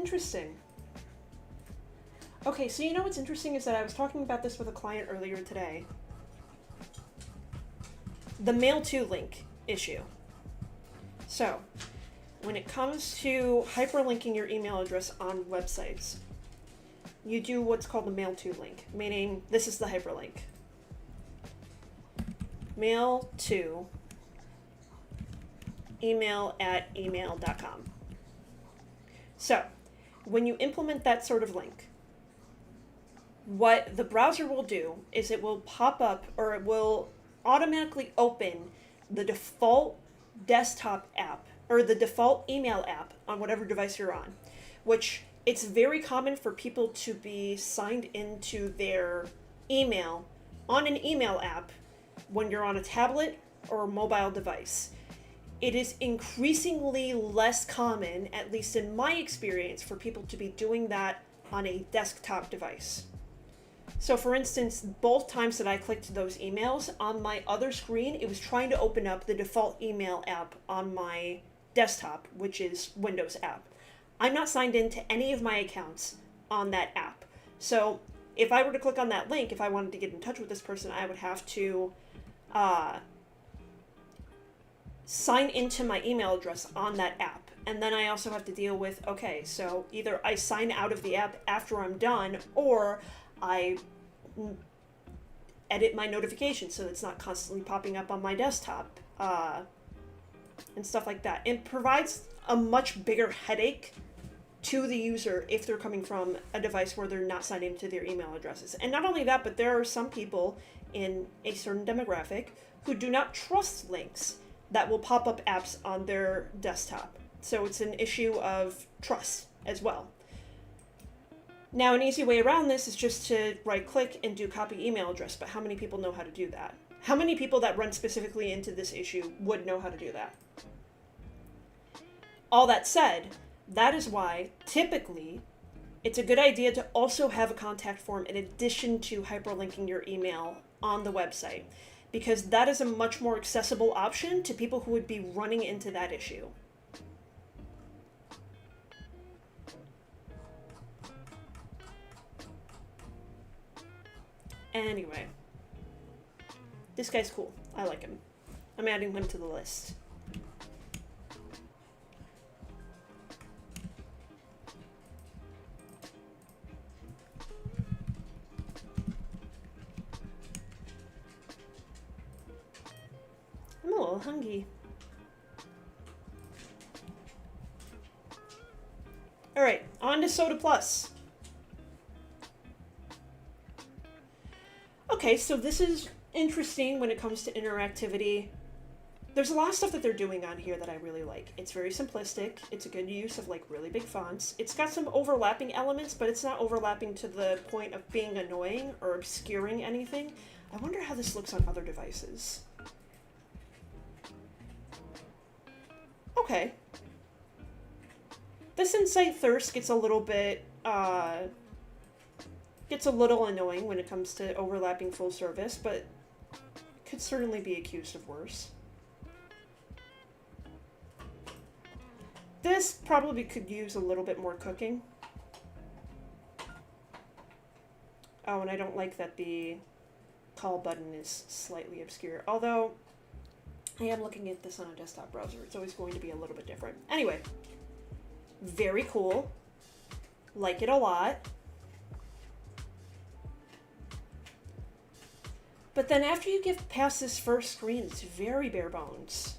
Interesting. Okay, so you know what's interesting is that I was talking about this with a client earlier today. The mail to link issue. So, when it comes to hyperlinking your email address on websites, you do what's called the mail to link, meaning this is the hyperlink. Mail to email@email.com. So, when you implement that sort of link, what the browser will do is it will pop up, or it will automatically open the default desktop app or the default email app on whatever device you're on, which it's very common for people to be signed into their email on an email app when you're on a tablet or a mobile device. It is increasingly less common, at least in my experience, for people to be doing that on a desktop device. So for instance, both times that I clicked those emails, on my other screen, it was trying to open up the default email app on my desktop, which is Windows app. I'm not signed into any of my accounts on that app. So if I were to click on that link, if I wanted to get in touch with this person, I would have to sign into my email address on that app. And then I also have to deal with, okay, so either I sign out of the app after I'm done, or I edit my notifications so it's not constantly popping up on my desktop, and stuff like that. It provides a much bigger headache to the user if they're coming from a device where they're not signed into their email addresses. And not only that, but there are some people in a certain demographic who do not trust links that will pop up apps on their desktop. So it's an issue of trust as well. Now, an easy way around this is just to right-click and do copy email address, but how many people know how to do that? How many people that run specifically into this issue would know how to do that? All that said, that is why, typically, it's a good idea to also have a contact form in addition to hyperlinking your email on the website, because that is a much more accessible option to people who would be running into that issue. Anyway, this guy's cool. I like him. I'm adding him to the list. I'm a little hungry. Alright, on to Soda Plus. Okay, so this is interesting when it comes to interactivity. There's a lot of stuff that they're doing on here that I really like. It's very simplistic. It's a good use of like really big fonts. It's got some overlapping elements, but it's not overlapping to the point of being annoying or obscuring anything. I wonder how this looks on other devices. Okay. This Insight Thirst gets a little bit, gets a little annoying when it comes to overlapping full service, but could certainly be accused of worse. This probably could use a little bit more cooking. Oh, and I don't like that the call button is slightly obscure, although I am looking at this on a desktop browser. It's always going to be a little bit different. Anyway, very cool. Like it a lot. But then after you get past this first screen, it's very bare bones.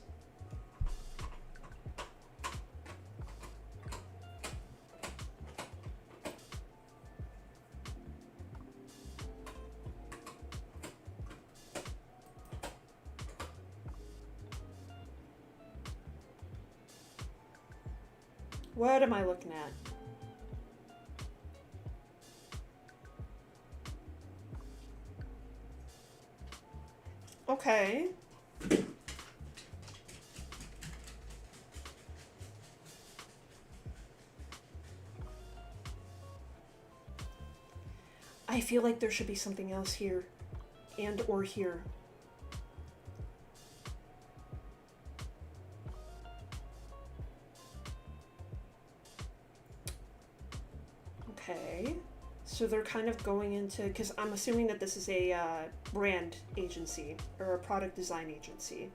What am I looking at? Okay. I feel like there should be something else here and or here. Okay. So they're kind of going into, because I'm assuming that this is a brand agency or a product design agency.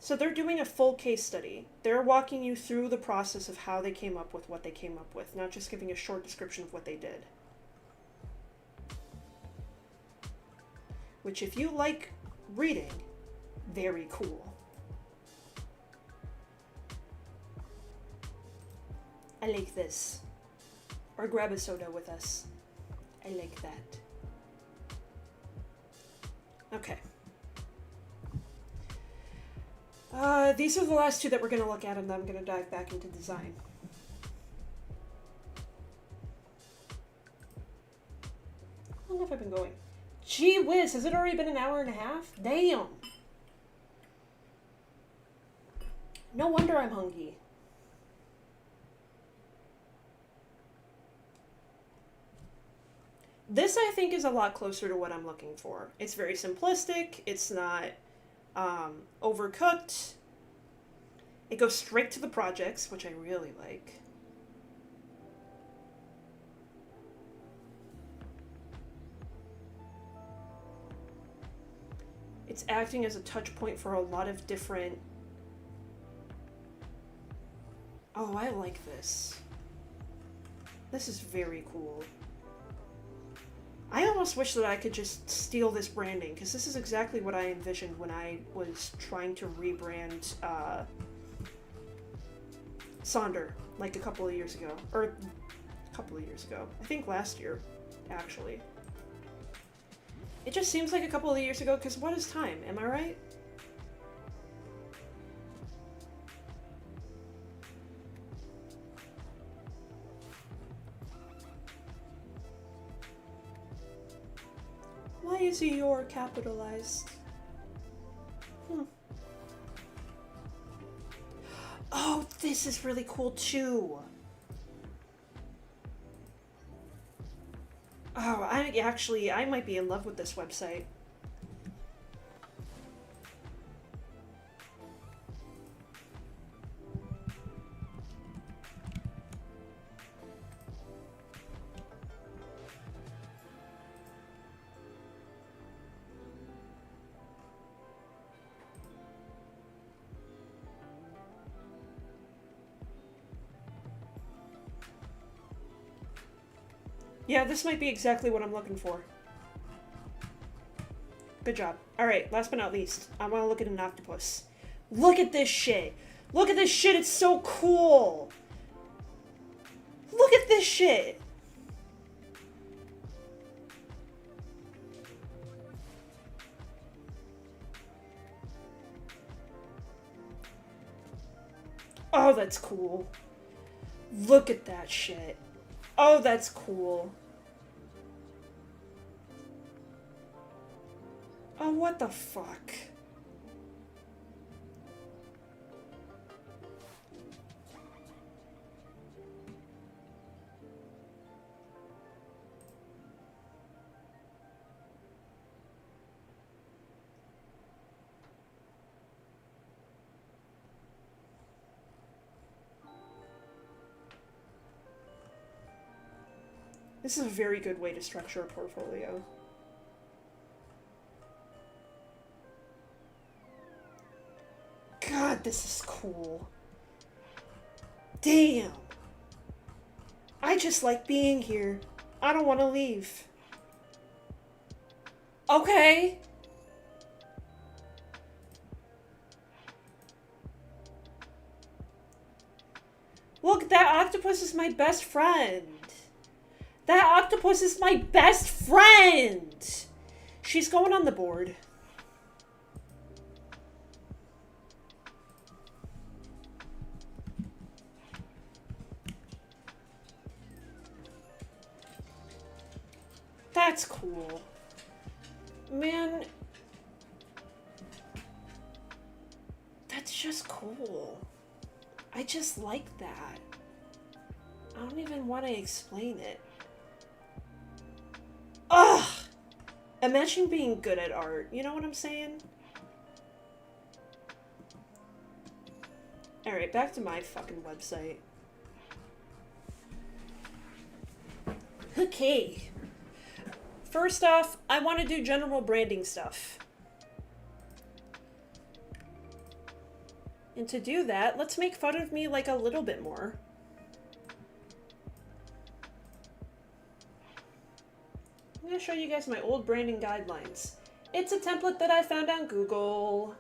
So they're doing a full case study. They're walking you through the process of how they came up with what they came up with, not just giving a short description of what they did. Which, if you like reading, very cool. I like this. Or grab a soda with us. I like that. Okay. These are the last two that we're going to look at, and then I'm going to dive back into design. How long have I been going? Gee whiz, has it already been an hour and a half? Damn! No wonder I'm hungry. This, I think, is a lot closer to what I'm looking for. It's very simplistic. It's not overcooked. It goes straight to the projects, which I really like. It's acting as a touch point for a lot of different... Oh, I like this. This is very cool. I almost wish that I could just steal this branding, because this is exactly what I envisioned when I was trying to rebrand Sonder, like a couple of years ago. Or, a couple of years ago. I think last year, actually. It just seems like a couple of years ago, because what is time? Am I right? Why is your capitalized? Oh, this is really cool too. Oh, I might be in love with this website. Yeah, this might be exactly what I'm looking for. Good job. Alright, last but not least, I want to look at an octopus. Look at this shit! Look at this shit, it's so cool! Look at this shit! Oh, that's cool. Look at that shit. Oh, that's cool. Oh, what the fuck? This is a very good way to structure a portfolio. God, this is cool. Damn. I just like being here. I don't want to leave. Okay. Look, that octopus is my best friend. That octopus is my best friend! She's going on the board. That's cool. Man. That's just cool. I just like that. I don't even want to explain it. Ugh! Imagine being good at art. You know what I'm saying? Alright, back to my fucking website. Okay. First off, I want to do general branding stuff. And to do that, let's make fun of me like a little bit more. I'm going to show you guys my old branding guidelines. It's a template that I found on Google.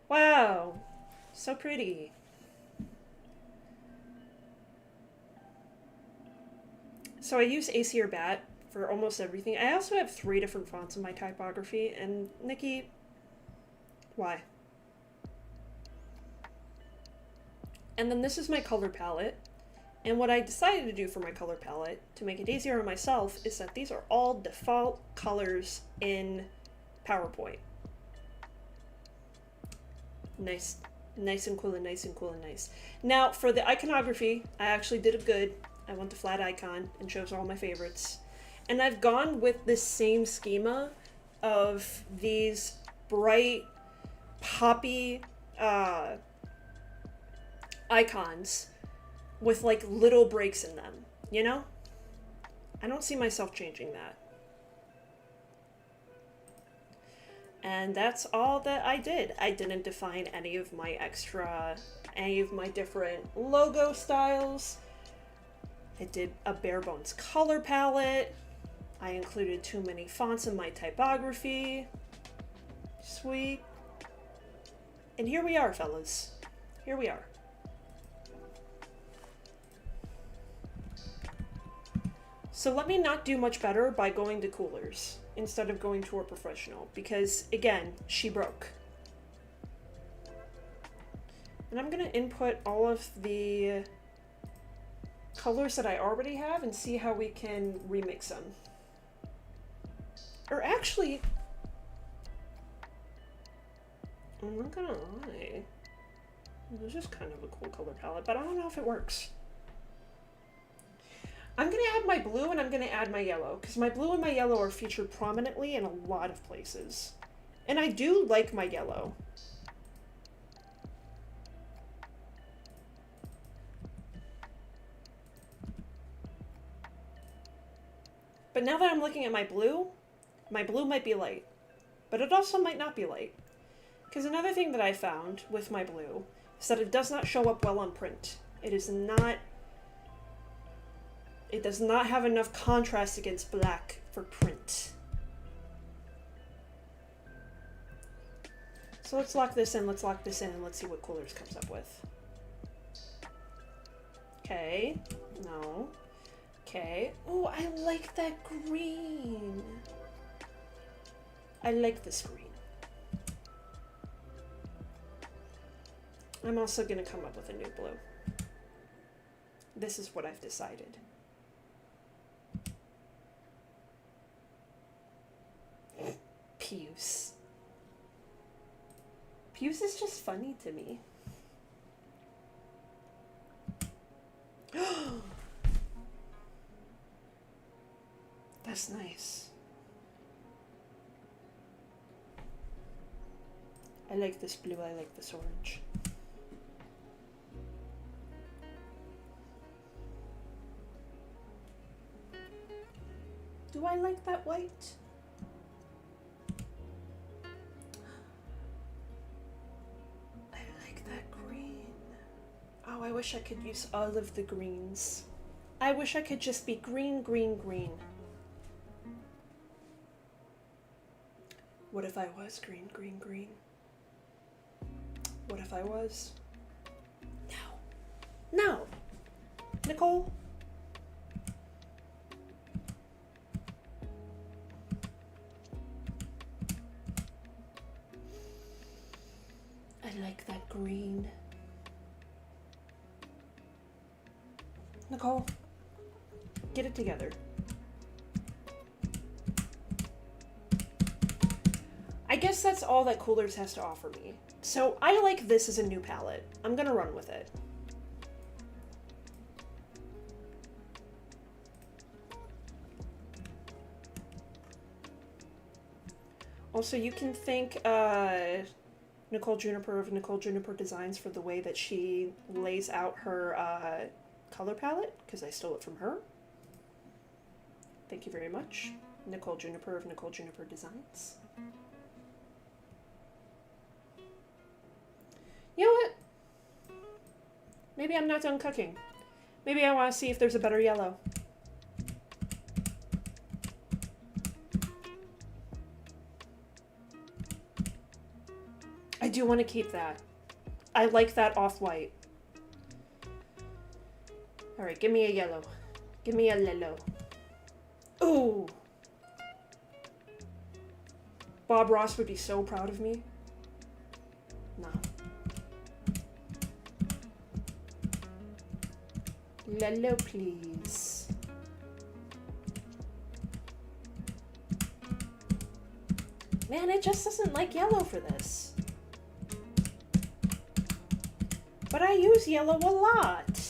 Wow, so pretty. So I use AC or BAT for almost everything. I also have 3 different fonts in my typography, and Nikki, why? And then this is my color palette. And what I decided to do for my color palette, to make it easier on myself, is that these are all default colors in PowerPoint. Nice. Nice and cool and nice and cool and nice. Now, for the iconography, I actually did it good. I went to flat icon and chose all my favorites. And I've gone with this same schema of these bright, poppy icons with like little breaks in them, you know? I don't see myself changing that. And that's all that I did. I didn't define any of my different logo styles. I did a bare bones color palette. I included too many fonts in my typography. Sweet. And here we are, fellas. Here we are. So let me not do much better by going to Coolers instead of going to a professional, because again, she broke. And I'm gonna input all of the colors that I already have and see how we can remix them. Or actually, I'm not gonna lie, this is kind of a cool color palette, but I don't know if it works. I'm going to add my blue and I'm going to add my yellow, because my blue and my yellow are featured prominently in a lot of places. And I do like my yellow. But now that I'm looking at my blue might be light. But it also might not be light. Because another thing that I found with my blue is that it does not show up well on print. It does not have enough contrast against black for print. So let's lock this in, and let's see what Coolers comes up with. Okay, no. Okay, oh, I like that green. I like this green. I'm also gonna come up with a new blue. This is what I've decided. Puce. Puce is just funny to me. That's nice. I like this blue, I like this orange. Do I like that white? Oh, I wish I could use all of the greens. I wish I could just be green, green, green. What if I was green, green, green? What if I was? No. No. Nicole? I like that green. Nicole, get it together. I guess guess that's all that Coolers has to offer me. So I like this as a new palette. I'm gonna run with it. Also, you can thank Nicole Juniper of Nicole Juniper Designs for the way that she lays out her color palette, because I stole it from her. Thank you very much, Nicole Juniper of Nicole Juniper Designs. You know what? Maybe I'm not done cooking. Maybe I want to see if there's a better yellow. I do want to keep that. I like that off-white. Alright, give me a yellow. Give me a yellow. Ooh! Bob Ross would be so proud of me. No. Yellow, please. Man, it just doesn't like yellow for this. But I use yellow a lot.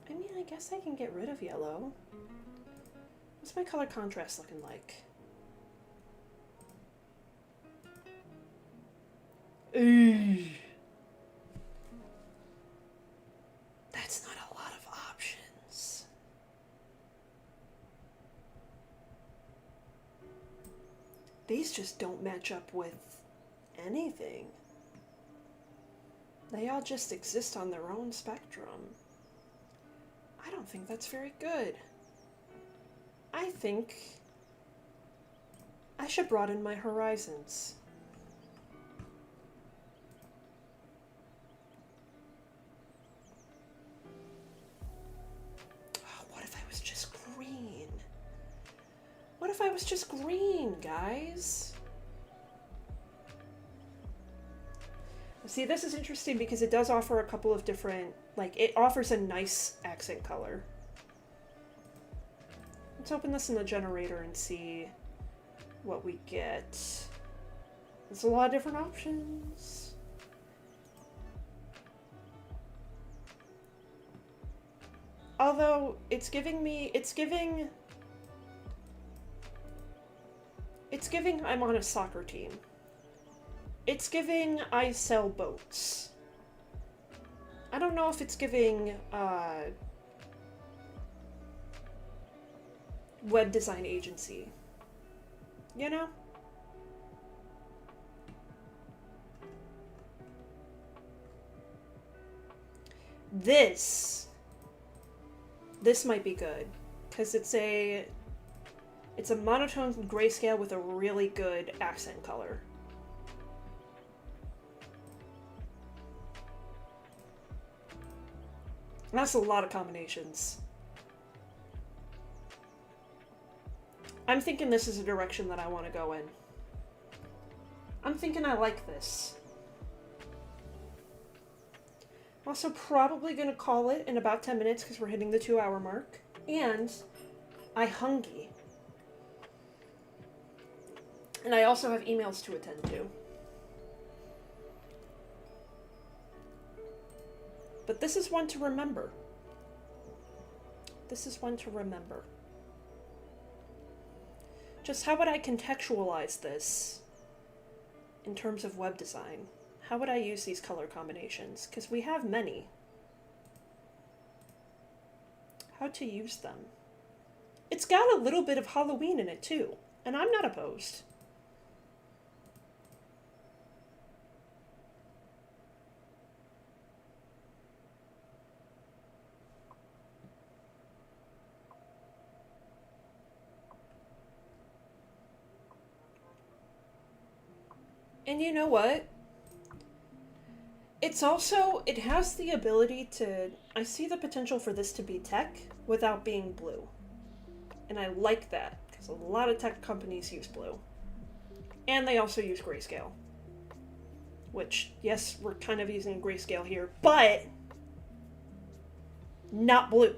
I mean, I guess I can get rid of yellow. What's my color contrast looking like? Ugh. That's not a lot of options. These just don't match up with anything. They all just exist on their own spectrum. I don't think that's very good. I think I should broaden my horizons. Oh, what if I was just green? What if I was just green, guys? See, this is interesting because it does offer a couple of different, like, it offers a nice accent color. Let's open this in the generator and see what we get. There's a lot of different options. Although, it's giving I'm on a soccer team. It's giving I sell boats. I don't know if it's giving web design agency. You know? This might be good, because it's a monotone grayscale with a really good accent color. That's a lot of combinations. I'm thinking this is a direction that I want to go in. I'm thinking I like this. I'm also probably going to call it in about 10 minutes because we're hitting the 2-hour mark. And I hungry. And I also have emails to attend to. But this is one to remember. This is one to remember. Just how would I contextualize this in terms of web design? How would I use these color combinations? Because we have many. How to use them. It's got a little bit of Halloween in it too, and I'm not opposed. And you know what? It's also, it has the ability to, I see the potential for this to be tech without being blue. And I like that, because a lot of tech companies use blue. And they also use grayscale. Which, yes, we're kind of using grayscale here, but not blue.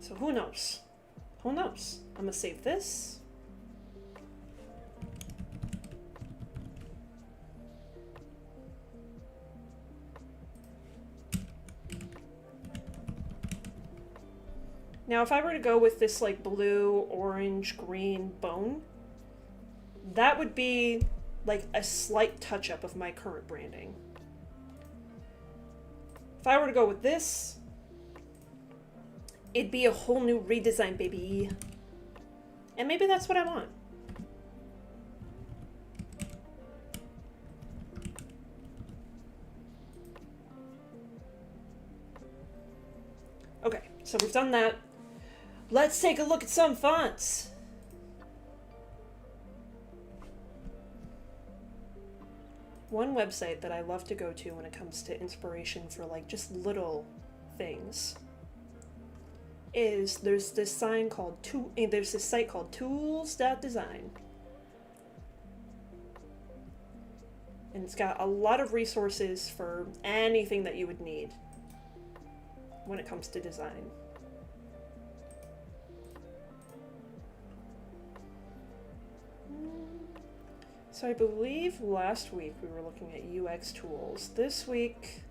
So who knows? Who knows? I'm gonna save this. Now, if I were to go with this, like, blue, orange, green bone, that would be, like, a slight touch-up of my current branding. If I were to go with this, it'd be a whole new redesign, baby. And maybe that's what I want. Okay, so we've done that. Let's take a look at some fonts. One website that I love to go to when it comes to inspiration for like just little things is there's this site called tools.design. And it's got a lot of resources for anything that you would need when it comes to design. So I believe last week we were looking at UX tools. This week,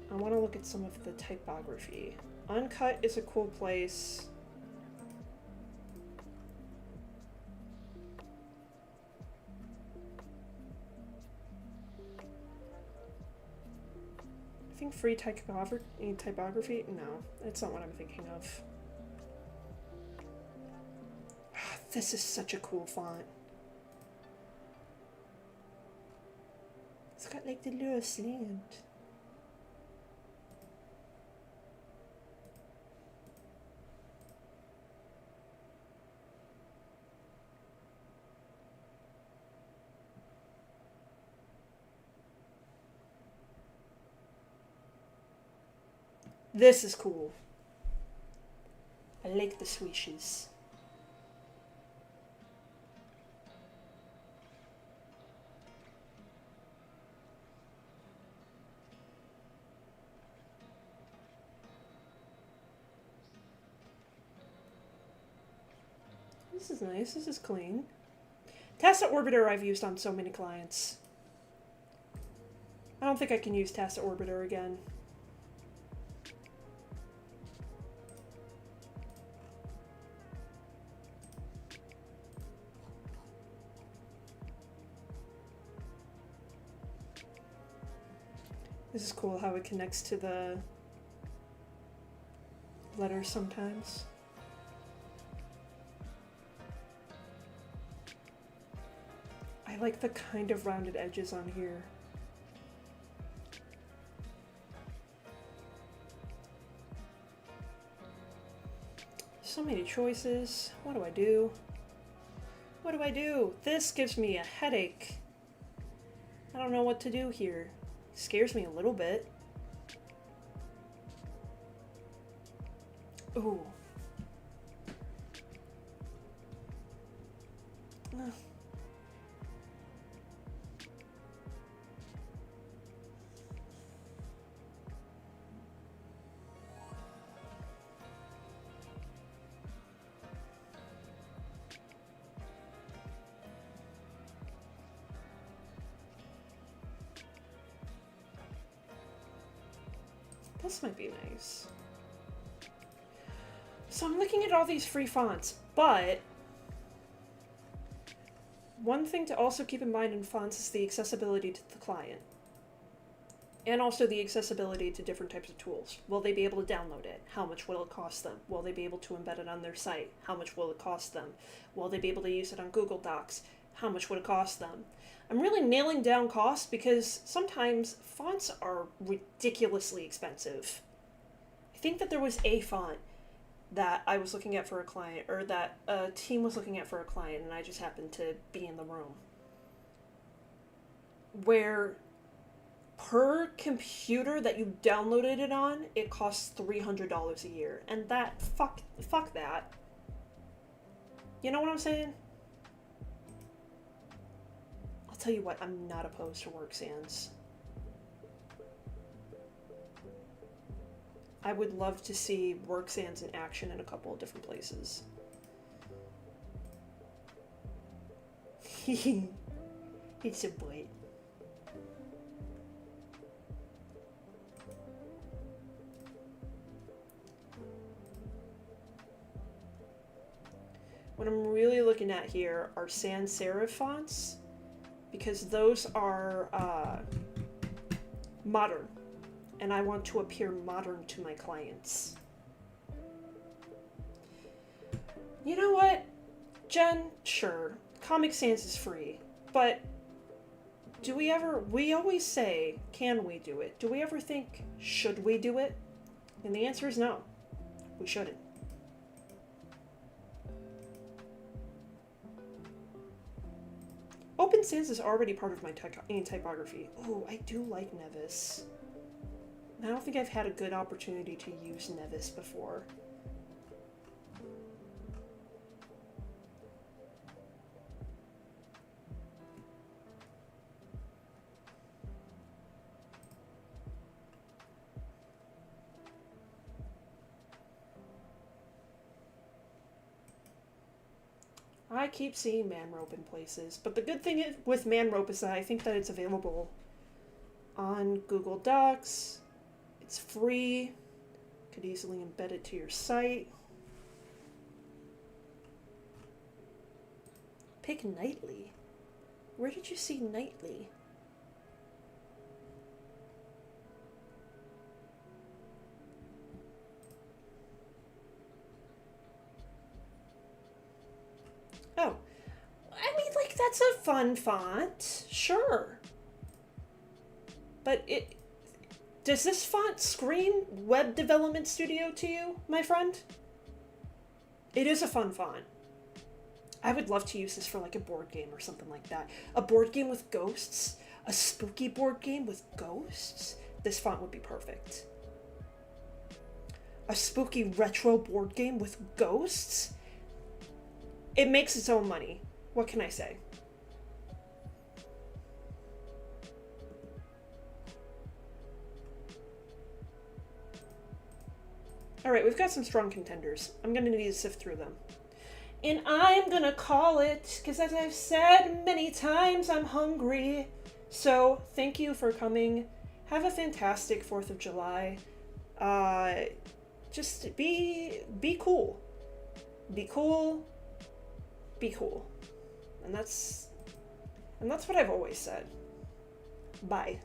I want to look at some of the typography. Uncut is a cool place. I think free typography? No, that's not what I'm thinking of. This is such a cool font. It's got like the little slant. This is cool. I like the swishes. This is nice. This is clean. Tacit Orbiter I've used on so many clients. I don't think I can use Tacit Orbiter again. This is cool how it connects to the letters sometimes. I like the kind of rounded edges on here. So many choices. What do I do? What do I do? This gives me a headache. I don't know what to do here. It scares me a little bit. Ooh. Ugh. This might be nice. So I'm looking at all these free fonts, but one thing to also keep in mind in fonts is the accessibility to the client. And also the accessibility to different types of tools. Will they be able to download it? How much will it cost them? Will they be able to embed it on their site? How much will it cost them? Will they be able to use it on Google Docs? How much would it cost them? I'm really nailing down costs because sometimes fonts are ridiculously expensive. I think that there was a font that I was looking at for a client, or that a team was looking at for a client, and I just happened to be in the room, where per computer that you downloaded it on, it costs $300 a year. And that, fuck that. You know what I'm saying? I'll tell you what, I'm not opposed to work sans. I would love to see work sands in action in a couple of different places. It's a boy. What I'm really looking at here are sans serif fonts, because those are modern, and I want to appear modern to my clients. You know what, Jen? Sure, Comic Sans is free, but do we ever, we always say, can we do it? Do we ever think, should we do it? And the answer is no, we shouldn't. Open Sans is already part of my typography. Oh, I do like Nevis. I don't think I've had a good opportunity to use Nevis before. I keep seeing Manrope in places, but the good thing with Manrope is that I think that it's available on Google Docs. It's free. Could easily embed it to your site. Pick Nightly. Where did you see Nightly? Oh, I mean, like, that's a fun font, sure. But does this font scream web development studio to you, my friend? It is a fun font. I would love to use this for like a board game or something like that. A board game with ghosts, a spooky board game with ghosts. This font would be perfect. A spooky retro board game with ghosts? It makes its own money. What can I say? Alright, we've got some strong contenders. I'm going to need to sift through them. And I'm going to call it, because as I've said many times, I'm hungry. So, thank you for coming. Have a fantastic 4th of July. Just be cool. Be cool. Be cool. And that's what I've always said. Bye.